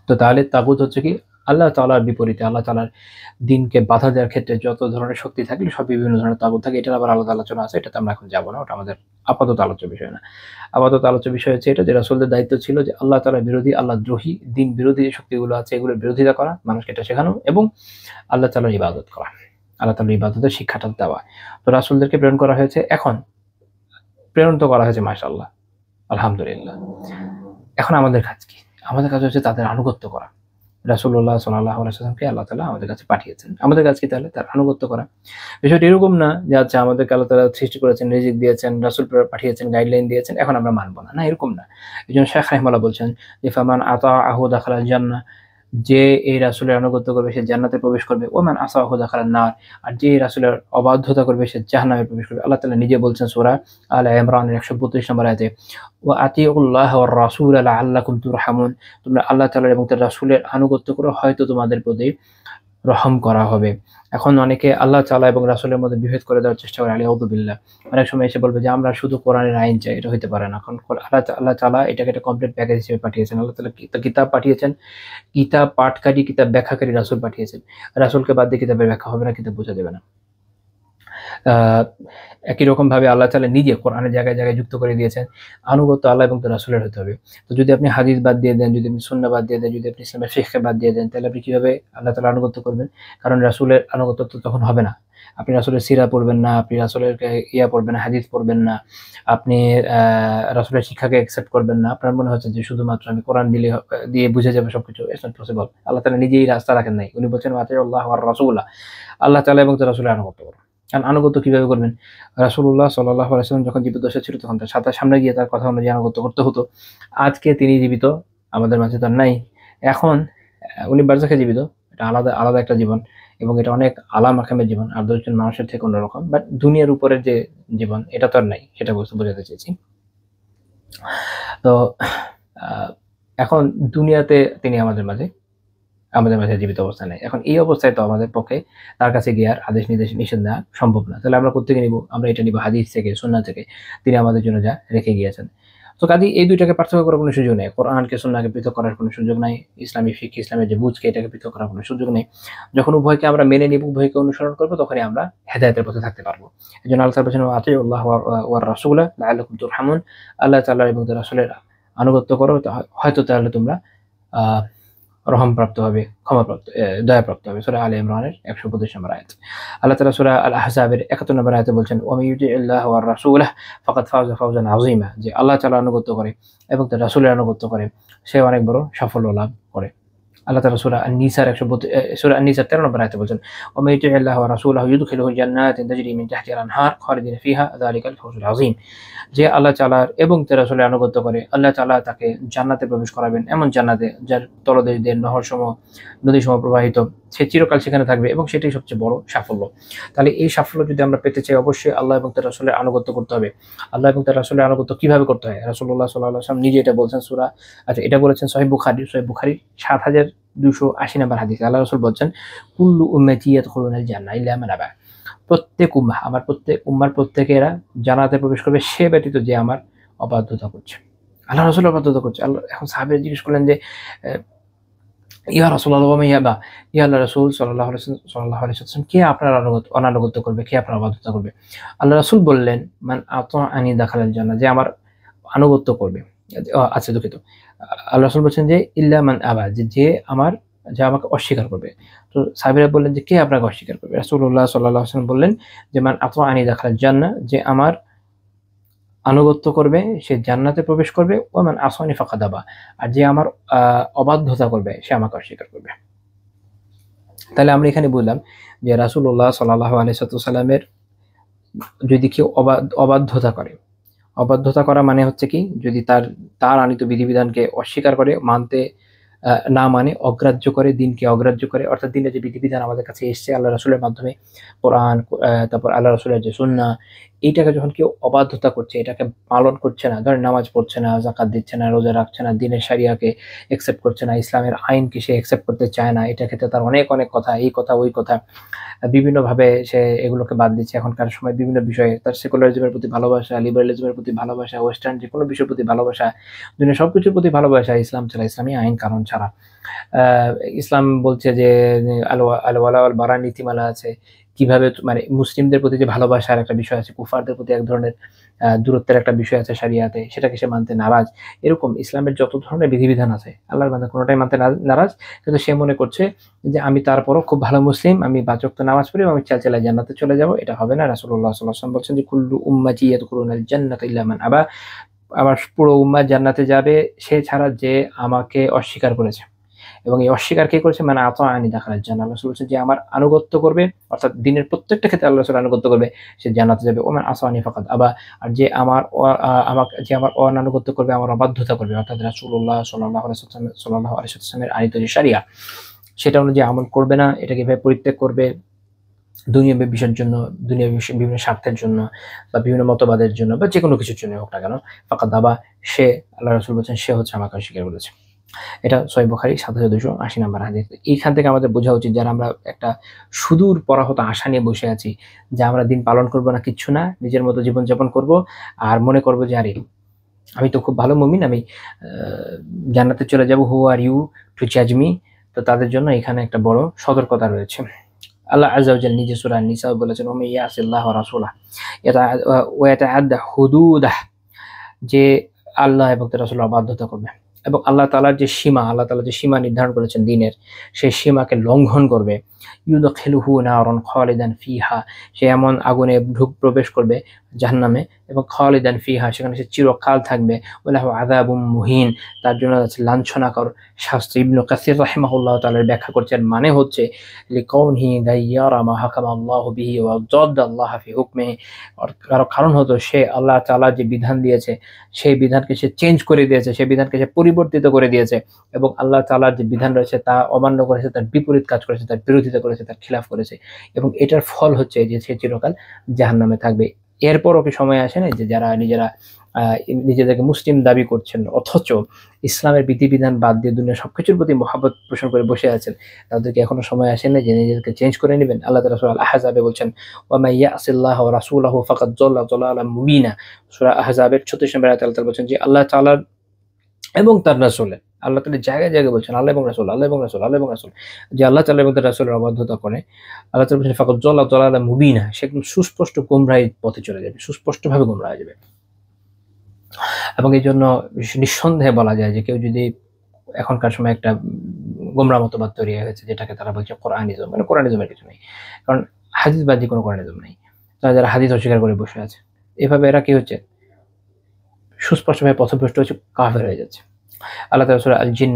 তো তাহলে তাগুত হচ্ছে কি? আল্লাহ তাআলার বিপরীতে, আল্লাহ তাআলার দ্বীনকে বাধা দেওয়ার ক্ষেত্রে যত ধরনের শক্তি থাকলে সব বিভিন্ন ধরনের তাগুত থাকে। এটার আবার আলাদা আলোচনা আছে, এটাতে আমরা এখন যাব না, ওটা আমাদের আপাতত আলোচ্য বিষয় না। আপাতত আলোচ্য বিষয় হচ্ছে এটা, যে রাসূলদের দায়িত্ব ছিল যে আল্লাহ তাআলার বিরোধী, আল্লাহ দ্রোহী, দ্বীন বিরোধী যে শক্তিগুলো আছে এগুলোর বিরোধিতা করা, মানুষকে এটা শেখানো, এবং আল্লাহ তাআলার ইবাদত করা, আল্লাহ তাআলার ইবাদতের শিক্ষাটা দেওয়া। তো রাসূলদেরকে প্রেরণ করা হয়েছে। এখন প্রেরণ তো করা হয়েছে, মাশাআল্লাহ, আলহামদুলিল্লাহ। এখন আমাদের কাজ কি? আমাদের কাজ হচ্ছে তাদের আনুগত্য করা। রাসূলুল্লাহ সাল্লাল্লাহু আলাইহি ওয়াসাল্লামকে আল্লাহ তাআলা আমাদের কাছে পাঠিয়েছেন। আমাদের কাজ কি তাহলে? তার আনুগত্য করা। বিষয়টা এরকম না যে আচ্ছা আমাদেরকে আল্লাহ তাআলা সৃষ্টি করেছেন, রিজিক দিয়েছেন, রাসূল পাঠিয়েছেন, গাইডলাইন দিয়েছেন, এখন আমরা মানব না। না, এরকম না। এজন্য শায়খ রাহিমাহুল্লাহ বলছেন যে ফামান আতাআহু দাখালাল জান্নাহ, যে এই রাসূলের আনুগত্য করবে সে জান্নাতে প্রবেশ করবে, ওমান আসাহু দাখালান নার, আর যে এই রাসূলের অবাধ্যতা করবে সে জাহান্নামে প্রবেশ করবে। আল্লাহ তাআলা নিজে বলছেন সূরা আলে ইমরানের 132 নম্বর আয়াতে, ওয়া আতিউল্লাহ ওয়ার রাসূল লাআল্লাকুম তুরহামুন, তোমরা আল্লাহ তাআলা এবং তার রাসূলের আনুগত্য করো, হয়তো তোমাদের প্রতি রহম করা হবে। এখন অনেকে আল্লাহ তাআলা এবং রাসূলের মধ্যে বিভেদ করে দেওয়ার চেষ্টা করে, আলিয়াউযু বিল্লাহ। অনেক সময় এসে বলবে যে আমরা শুধু কোরআনের আইন চাই, এটা হইতে পারে না। কারণ আল্লাহ তাআলা এটাকে একটা কমপ্লিট প্যাকেজ হিসেবে পাঠিয়েছেন। আল্লাহ তাআলা কিতাব পাঠিয়েছেন, কিতাব পাঠকারী, কিতাব ব্যাখ্যাকারী রাসূল পাঠিয়েছেন। রাসূলকে বাদ দিয়ে কিতাবের ব্যাখ্যা হবে না, কিতাব বোঝা যাবে না। একই রকমভাবে আল্লাহ তাআলা নিজে কোরআনের জায়গায় জায়গায় যুক্ত করে দিয়েছেন, আনুগত্য আল্লাহ এবং তার রাসূলের হতে হবে। তো যদি আপনি হাদিস বাদ দিয়ে দেন, যদি আপনি সুন্নাহ বাদ দিয়ে দেন, যদি আপনি ইসলামের ফিকহকে বাদ দিয়ে দেন, তাহলে আপনি কিভাবে আল্লাহ তাআলার আনুগত্য করবেন? কারণ রাসূলের আনুগত্য তো তখন হবে না। আপনি রাসূলের সিরা পড়বেন না, আপনি রাসূলের পড়বেন না, হাদিস পড়বেন না, আপনি রাসূলের শিক্ষাকে অ্যাকসেপ্ট করবেন না। আপনার মনে হচ্ছে যে শুধুমাত্র আমি কোরআন দিয়ে বুঝে যাবে সবকিছু। It's not possible. আল্লাহ তাআলা নিজেই রাস্তা রাখেন নাই। উনি বলছেন আতিউল্লাহ ওয়ার রাসূলা, আল্লাহ তাআলা এবং তার রাসূলের আনুগত্য করুন। কারণ আনুগত্য কিভাবে করবেন? রাসূলুল্লাহ সাল্লাল্লাহু আলাইহি ওয়াসাল্লাম যখন জীবিত ছিল তখন তার সামনে গিয়ে তার কথা অনুযায়ী আনুগত্য করতে হতো। আজকে তিনি জীবিত, আমাদের মাঝে তার নাই। এখন উনি বারজাখে জীবিত, এটা আলাদা আলাদা একটা জীবন, এবং এটা অনেক আলা মাকামের জীবন, আর 10 জন মানুষের থেকে অন্যরকম। বাট দুনিয়ার উপরের যে জীবন, এটা তো আর নাই, সেটা বোঝাতে চেয়েছি। তো এখন দুনিয়াতে তিনি আমাদের মাঝে জীবিত অবস্থায় নাই। এখন এই অবস্থায় তো আমাদের পক্ষে তার কাছে গিয়ে আর আদেশ নির্দেশ নিষেধ নেওয়া সম্ভব না। তাহলে আমরা কোত্থেকে নিব? আমরা এটা নিব হাদিস থেকে, সুন্নাহ থেকে, তিনি আমাদের জন্য যা রেখে গিয়েছেন। তো কাজেই এই দুইটাকে পার্থক্য করার কোনো সুযোগ নেই। কোরআনকে সুন্নাহকে পৃথক করার কোনো সুযোগ নাই। ইসলামী ফিকহ, ইসলামের যে বুঝকে, এটাকে পৃথক করার কোনো সুযোগ নেই। যখন উভয়কে আমরা মেনে নিব, উভয়কে অনুসরণ করব, তখনই আমরা হেদায়েতের পথে থাকতে পারবো। এজন্য আল্লাহ তাআলা বলেছেন আতিউল্লাহ ওয়ার রাসূলা লাআল্লাকুম তুরহামুন, আল্লাহ তাআলা এবং তার রাসূলের আনুগত্য করো, হয়তো তাহলে তোমরা রহমপ্রাপ্ত হবে, ক্ষমাপ্রাপ্ত, দয়াপ্রাপ্ত হবে। সূরা আলে ইমরানের ১২৫ নম্বর আয়াত। আল্লাহ তাআলা সূরা আল আহজাবের ৭১ নম্বর আয়াতে বলছেন, ওয়া মান ইউতিইল্লাহ ওয়ার রাসূলাহ ফাকাদ ফাযা ফাওজান আযীমা, যে আল্লাহ তাআলার আনুগত্য করে এবং তার রাসূলের আনুগত্য করে সে অনেক বড় সাফল্য লাভ করে। আল্লাহ তাআলা সূরা আন-নিসার ১৩ নম্বর আয়াতে বলছেন, ওয়া মান ইউতিইল্লাহ ওয়া রাসূলাহু ইউদখিলহু জান্নাতিন তাজরি মিন তাহতিহাল আনহার খালিদিনা ফিহা যালিকাল ফাওজুল আযীম। যে আল্লাহ তাআলার এবং তার রাসূলের আনুগত্য করে আল্লাহ তাআলা তাকে জান্নাতে প্রবেশ করাবেন, এমন জান্নাতে যার তলদেশ দিয়ে নহরসমূহ, নদীসমূহ প্রবাহিত, সে চিরকাল সেখানে থাকবে এবং সেটাই সবচেয়ে বড় সাফল্য। তাহলে এই সাফল্য যদি আমরা পেতে চাই, অবশ্যই আল্লাহ এবং তার রাসূলের আনুগত্য করতে হবে। আল্লাহ এবং তার রাসূলের আনুগত্য কিভাবে করতে হয়? রাসূলুল্লাহ সাল্লাল্লাহু আলাইহি ওয়াসাল্লাম নিজে এটা বলছেন, এটা বলেছেন সহিহ বুখারী ৭২৮০ নম্বর হাদিসে। আল্লাহ রাসূল বলছেন, কুল্লু উম্মতি ইয়াদখুলুনাল জান্নাহ ইল্লা মান আবা। প্রত্যেক উম্মাহ, আমার উম্মার প্রত্যেকেরা জান্নাতে প্রবেশ করবে, সে ব্যতীত যে আমার অবাধ্যতা করছে, আল্লাহ রাসূলের অবাধ্যতা করছে। এখন সাহাবীরা জিজ্ঞেস করলেন যে, ইয়া রাসূলুল্লাহ ওয়া মান ইয়াবা, ইয়া আল্লাহর রাসূল সাল্লাল্লাহু আলাইহি ওয়াসাল্লাম, কে আপনার অনানুগত্য করবে, কে আপনার অবাধ্যতা করবে? আল্লাহ রাসূল বললেন, মান আতাআনি দাখালাল জান্নাহ, যে আমার আনুগত্য করবে। আচ্ছা, দুঃখিত। আল্লাহ রাসূল বলছেন যে ইল্লা মান আবা, যে আমাকে অস্বীকার করবে। তো সাহাবীরা বললেন যে কে আপনাকে অস্বীকার করবে? রাসূলুল্লাহ সাল্লাল্লাহু আলাইহি ওয়াসাল্লাম বললেন যে মান আতাআনি দাখালাল জান্নাহ, যে আমার আনুগত্য করবে সে জান্নাতে প্রবেশ করবে, ওয়া মান আসানি ফাকাদ আবা, আর যে আমার অবাধ্যতা করবে সে আমাকে অস্বীকার করবে। তাহলে আমরা এখানে বুঝলাম যে রাসূলুল্লাহ সাল্লাল্লাহু আলাইহি ওয়াসাল্লামের যদি কেউ অবাধ্যতা করা মানে হচ্ছে কি, যদি তার আনিত বিধিবিধানকে অস্বীকার করে, না মানে, অগ্রাহ্য করে, দিনকে অগ্রাহ্য করে, অর্থাৎ দিনের যে বিধিবিধান আমাদের কাছে এসছে আল্লাহ রাসূলের মাধ্যমে, কোরআন, তারপর আল্লাহ রাসূলের যে সুন্নাহ, এইটাকে যখন কেউ অবাধ্যতা করছে, এটাকে পালন করছে না, ধরেন নামাজ পড়ছে না, যাকাত দিচ্ছে না, রোজা রাখছে না, দ্বীনের শরিয়াকে একসেপ্ট করছে না, ইসলামের আইনকে সে একসেপ্ট করতে চায় না, এটা ক্ষেত্রে তার অনেক কথা, এই কথা ওই কথা, বিভিন্নভাবে সে এগুলোকে বাদ দিচ্ছে। এখনকার সময় বিভিন্ন বিষয়ে তার সেকুলারিজমের প্রতি ভালোবাসা, লিবারালিজমের প্রতি ভালোবাসা, ওয়েস্টার্ন যেকোনো বিষয়ের প্রতি ভালোবাসা, দুনিয়ার সবকিছুর প্রতি ভালোবাসা, ইসলাম ছাড়া, ইসলামী আইন কানুন ছাড়া। ইসলাম বলছে যে আল ওয়ালা ওয়াল বারা নীতিমালা আছে, কিভাবে মানে মুসলিমদের প্রতি যে ভালোবাসার একটা বিষয় আছে, কুফারদের প্রতি এক ধরনের দূরত্বের একটা বিষয় আছে শরিয়াতে, সেটাকে সে মানতে নারাজ। এরকম ইসলামের যত ধরনের বিধিবিধান আছে আল্লাহর বান্দা কোনোটাই মানতে নারাজ, কিন্তু সে মনে করছে যে আমি তারপরও খুব ভালো মুসলিম, আমি ৫ ওয়াক্ত নামাজ পড়ি, আমি চালায় জান্নাতে চলে যাব। এটা হবে না। রাসূলুল্লাহ সাল্লাল্লাহু আলাইহি ওয়াসাল্লাম বলছেন যে কুল্লু উম্মতি ইয়াদখুলুনাল জান্নাতা ইল্লা মান আবা, আমার পুরো উম্মাহ জান্নাতে যাবে সে ছাড়া যে আমাকে অস্বীকার করেছে। এবং এই অস্বীকার কে করেছে? মানে আতাআনি দাখালাল জান্নাহ। আল্লাহ রাসূল বলছেন যে আমার আনুগত্য করবে, অর্থাৎ দিনের প্রত্যেকটা ক্ষেত্রে আল্লাহ রাসূলের আনুগত্য করবে, সে জান্নাতে যাবে। ওয়া মান আসানি ফাকাদ আবা, আর যে আমার অনানুগত্য করবে, আমার অবাধ্যতা করবে, অর্থাৎ রাসূলুল্লাহ সাল্লাল্লাহু আলাইহি ওয়াসাল্লামের আনিত যে শরিয়া সেটা অনুযায়ী আমল করবে না, এটাকে ভাবে পরিত্যাগ করবে দুনিয়াবী বিষয়ের জন্য, দুনিয়াবী বিভিন্ন স্বার্থের জন্য, বা বিভিন্ন মতবাদের জন্য, বা যেকোনো কিছুর জন্য হোক না কেন, ফাকাদ আবা, সে, আল্লাহ রাসূল বলছেন, সে হচ্ছে আমাকে অস্বীকার করেছে। এটা সহিহ বুখারী ৭২৮০ নম্বর হাদিস। এইখান থেকে আমাদের বোঝা উচিত, যারা আমরা একটা সুদূর পরাহত আশা নিয়ে বসে আছি যে আমরা দিন পালন করব না, কিচ্ছু না, নিজের মতো জীবনযাপন করব, আর মনে করব যে আরে আমি তো খুব ভালো মুমিন, আমি জান্নাতে চলে যাব, হু আর ইউ টু জাজ মি। তো তাদের জন্য এখানে একটা বড় সতর্কতা রয়েছে। আল্লাহ আযজা ওয়া জাল্লা নিজে সূরা আন-নিসা বলেছেন, ওয়া মান ইয়াসিল্লাহ ওয়া রাসূলাহু ওয়া ইয়াতাআদ্দা হুদুদাহ, যে আল্লাহ এবং তার রাসূলের অবাধ্যতা করবে এবং আল্লাহ তাআলা যে সীমা নির্ধারণ করেছেন দিনের, সেই সীমাকে লঙ্ঘন করবে, ইউদখিলুহু নারান খালিদান ফিহা, সে এমন আগুনে প্রবেশ করবে, জাহান্নামে, এবং খালিদান ফিহা, সেখানে সে চিরকাল থাকবে, ওয়ালাহু আযাবুম মুহিন, তার জন্য আছে লাঞ্ছনাকর শাস্তি। ইবনে কাসির রাহিমাহুল্লাহ তাআলা ব্যাখ্যা করছেন, মানে হচ্ছে লিকাউনিহি গায়্যারা মা হাকামা আল্লাহু বিহি ওয়া জাদ্দা আল্লাহ ফি হুকমিহি, কারণ হতো সে আল্লাহ তাআলা যে বিধান দিয়েছে সেই বিধানকে সে চেঞ্জ করে দিয়েছে, সেই বিধানকে সে পরিবর্তিত করে দিয়েছে, এবং আল্লাহ তাআলার যে বিধান রয়েছে তা অমান্য করেছে, তার বিপরীত কাজ করেছে, তার বিরোধিতা করেছে, তার খিলাফ করেছে, এবং এটার ফল হচ্ছে যে সে চিরকাল জাহান্নামে থাকবে। এরপরও কি সময় আসে না যে যারা নিজেদেরকে মুসলিম দাবি করছেন, অথচ ইসলামের বিধিবিধান বাদ দিয়ে দুনিয়ার সবকিছুর প্রতি মহব্বত পোষণ করে বসে আছেন, তাদেরকে এখনো সময় আসে না যে নিজেদেরকে চেঞ্জ করে নেবেন? আল্লাহ তাআলা সূরা আল-আহজাবে বলছেন, ওয়া মান ইয়াসিল্লাহ ওয়া রাসূলাহু ফাকাদ যাল্লা যালালাম মুবিনা। সূরা আহজাবের ৩৬ নম্বর আয়াতে আল্লাহ তাআলা বলছেন যে আল্লাহ তাআলা এবং তার রাসূলের, আল্লাহ তাআলা জায়গায় জায়গায় বলছেন আল্লাহ এবং রাসূল, আল্লাহ এবং রাসূল, আল্লাহ এবং রাসূল, যে আল্লাহ তাআলা এবং তার রাসূলের অবাধ্যতা করে, আল্লাহ তাআলা বলছেন ফাকাদ যাল্লা যালালাম মুবিনা, সে একদম সুস্পষ্ট গোমরাহির পথে চলে যাবে, সুস্পষ্টভাবে গোমরাহ হয়ে যাবে। এবং এই জন্য নিঃসন্দেহে বলা যায় যে কেউ যদি এখনকার সময় একটা গোমরা মতবাদ তৈরি হয়েছে, যেটাকে তারা বলছে কোরআনিজম। মানে কোরআনিজমের কিছু নেই, কারণ হাদিসবাদী কোনো কোরআনিজম নেই। তারা যারা হাদিস অস্বীকার করে বসে আছে, এভাবে এরা কি হচ্ছে, সুস্পষ্টভাবে পথভ্রষ্ট হচ্ছে, কাফের হয়ে যাচ্ছে। আল্লাহ তাআলা সূরা আল জিন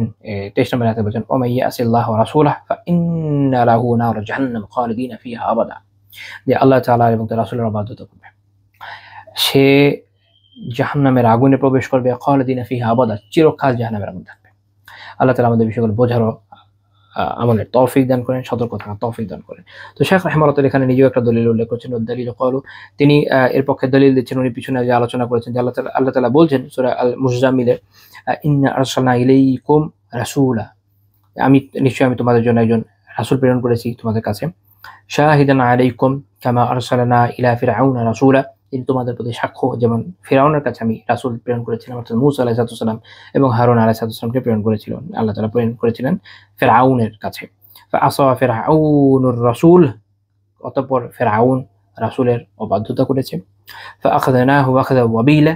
23 নম্বর আয়াতে বলেন, ওয়া মান ইয়াসিল্লাহ ওয়া রাসূলাহু ফাইন্না লাহু নার জাহান্নাম খালিদিনা ফিহা আবাদা। যে আল্লাহ তাআলা এবং তার রাসূলের অবাধ্যতা করবে, সে জাহান্নামের আগুনে প্রবেশ করবে, খালিদিনা ফিহা আবাদা, চিরকাল জাহান্নামের আগুনে থাকবে। আল্লাহ তাআলা আমাদের বিষয়গুলো বোঝারও আমলের তৌফিক দান করেন, সতর্ক থাকার তৌফিক দান করেন। তো শেখ রাহিমাহুল্লাহ এখানে নিজেও একটা দলিল উল্লেখ করছেন, দলিল ক্বালু, তিনি এর পক্ষে দলিল দিচ্ছেন, উনি পিছনে যে আলোচনা করেছেন যে আল্লাহ তাআলা বলছেন সূরা আল মুজাম্মিলে, ইন্না আরসালনা ইলাইকুম রাসূলা, নিশ্চয়ই আমি তোমাদের জন্য একজন রাসূল প্রেরণ করেছি তোমাদের কাছে, শাহিদান আলাইকুম কামা আরসালনা ইলা ফিরআউনা রাসূলা, তিনি তোমাদের প্রতি সাক্ষ্য, যেমন ফিরআউনের কাছে আমি রাসূল প্রেরণ করেছিলাম, অর্থাৎ মূসা আলাইহিস সালাম এবং হারুন আলাইহিস সালামকে প্রেরণ করেছিলেন, আল্লাহ তাআলা প্রেরণ করেছিলেন ফিরআউনের কাছে। ফাআসা ফিরআউনুর রাসূল, অতঃপর ফিরআউন রাসূলের অবাধ্যতা করেছে। ফাআখাযানাহু আখাযা ওয়াবিলা,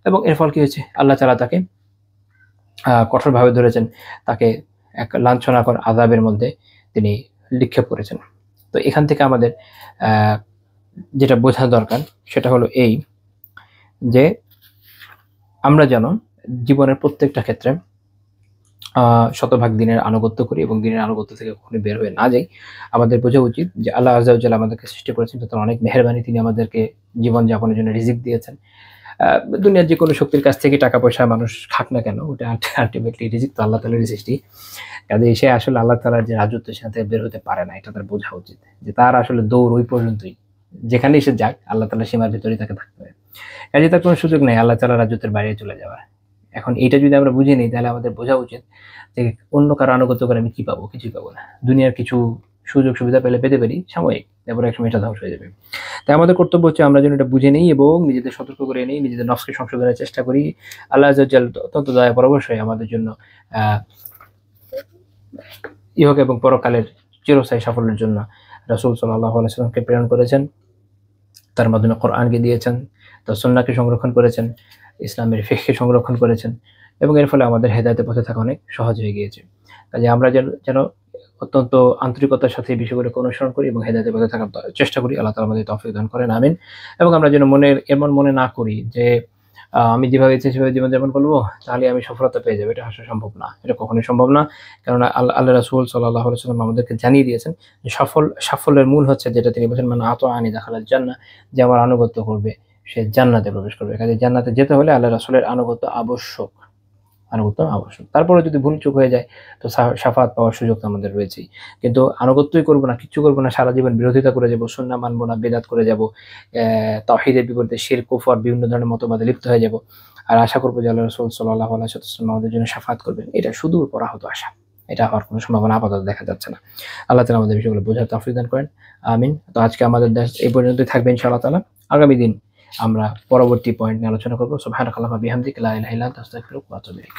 এবং এর ফল কি হয়েছে, আল্লাহ তাআলা তাকে কঠোরভাবে ধরেছেন, তাকে এক লাঞ্ছনাকর আযাবের মধ্যে তিনি নিক্ষেপ করেছেন। তো এখান থেকে আমাদের যেটা বোঝা দরকার সেটা হলো এই, যে আমরা যেন জীবনের প্রত্যেকটা ক্ষেত্রে শতভাগ দিনের আনুগত্য করি এবং দিনের আনুগত্য থেকে কখনো বের হয়ে না যাই। আমাদের বোঝা উচিত যে আল্লাহ আযজা ওয়া জাল্লা আমাদেরকে সৃষ্টি করেছেন, তার অনেক মেহেরবানি, তিনি আমাদেরকে জীবন যাপনের জন্য রিজিক দিয়েছেন। দুনিয়ার যে কোনো শক্তির কাছ থেকে টাকা পয়সা মানুষ খাক না কেন, ওটা আলটিমেটলি রিজিক তো আল্লাহ তাআলারই সৃষ্টি। কাজে সে আসলে আল্লাহ তাআলার যে রাজত্ব, সেখান থেকে বের হতে পারে না, এটা তার বোঝা উচিত, যে তার আসলে দৌড় ওই পর্যন্তই, যেখানেই সে যাক আল্লাহ তাআলার সীমার ভিতরেই তাকে থাকতে হবে। কাজে তার কোনো সুযোগ নেই আল্লাহ তাআলার রাজত্বের বাইরে চলে যাওয়ার। এখন এইটা যদি আমরা বুঝে নিই, তাহলে আমাদের বোঝা উচিত যে অন্য কারো আনুগত্য করে আমি কি পাবো, কিছুই পাবো না। দুনিয়ার কিছু সুযোগ সুবিধা পেতে পারি সাময়িক, তারপর একসময় এটা ধ্বংস হয়ে যাবে। তাই আমাদের কর্তব্য হচ্ছে আমরা যেন এটা বুঝে নিই এবং নিজেদের সতর্ক করে নিই, নিজেদের নফসকে সংশোধনের চেষ্টা করি। আল্লাহ আযজা ওয়া জাল্লা অত্যন্ত দয়া পরবশই আমাদের জন্য ইহক এবং পরকালের চিরস্থায়ী সাফল্যের জন্য রাসূল সাল্লাল্লাহু আলাইহি ওয়াসাল্লামকে প্রেরণ করেছেন, তার মাধ্যমে কোরআনকে দিয়েছেন, তার সুন্নাহকে সংরক্ষণ করেছেন, ইসলামের ফিকহকে সংরক্ষণ করেছেন, এবং এর ফলে আমাদের হেদায়েতের পথে থাকা অনেক সহজ হয়ে গিয়েছে। কাজে আমরা যেন অত্যন্ত আন্তরিকতার সাথে এই বিষয়গুলোকে অনুসরণ করি এবং হেদায়েতের পথে থাকার চেষ্টা করি। আল্লাহ তাআলা আমাদের তৌফিক দান করেন, আমিন। এবং আমরা যেন এমন মনে না করি যে আমি যেভাবে ইচ্ছে সেভাবে জীবনযাপন করবো, তাহলে আমি সফলতা পেয়ে যাবো। এটা আসলে সম্ভব না, এটা কখনোই সম্ভব না। কেননা আল্লাহ রাসূল সাল্লাল্লাহু আলাইহি ওয়াসাল্লাম আমাদেরকে জানিয়ে দিয়েছেন যে সাফল্যের মূল হচ্ছে, যেটা তিনি বলেছেন, মান আতাআনি দাখালাল জান্নাহ, যে আমার আনুগত্য করবে সে জান্নাতে প্রবেশ করবে। কাজে জান্নাতে যেতে হলে আল্লাহ রাসূলের আনুগত্য আবশ্যক। তারপরে যদি ভুলচুক হয়ে যায়, তো শাফাত পাওয়ার সুযোগ তো আমাদের রয়েছেই। কিন্তু আনুগত্যই করবো না, কিচ্ছু করবো না, সারা জীবন বিরোধিতা করে যাবো, সুন্নাহ মানবো না, বিদআত করে যাবো, তাওহীদের বিপরীতে শিরক, কুফর, বিভিন্ন ধরনের মতবাদে লিপ্ত হয়ে যাবো, আর আশা করবো যে আল্লাহ রাসূল সাল্লাল্লাহু আলাইহি ওয়াসাল্লাম আমাদের জন্য শাফাত করবেন, এটা সুদূর পরাহত আশা। এটা হওয়ার কোনো সম্ভাবনা আপাতত দেখা যাচ্ছে না। আল্লাহ তাআলা আমাদের বিষয়গুলো বোঝার তৌফিক দান করেন, আমিন। তো আজকে আমাদের এই পর্যন্তই থাকবে ইনশাআল্লাহ তাআলা। আগামী দিন আমরা পরবর্তী পয়েন্ট নিয়ে আলোচনা করবো। সুবহানাকাল্লাহুম্মা বিহামদিকা লা ইলাহা ইল্লা আনতা আস্তাগফিরুকা ওয়া আতুবু ইলাইক।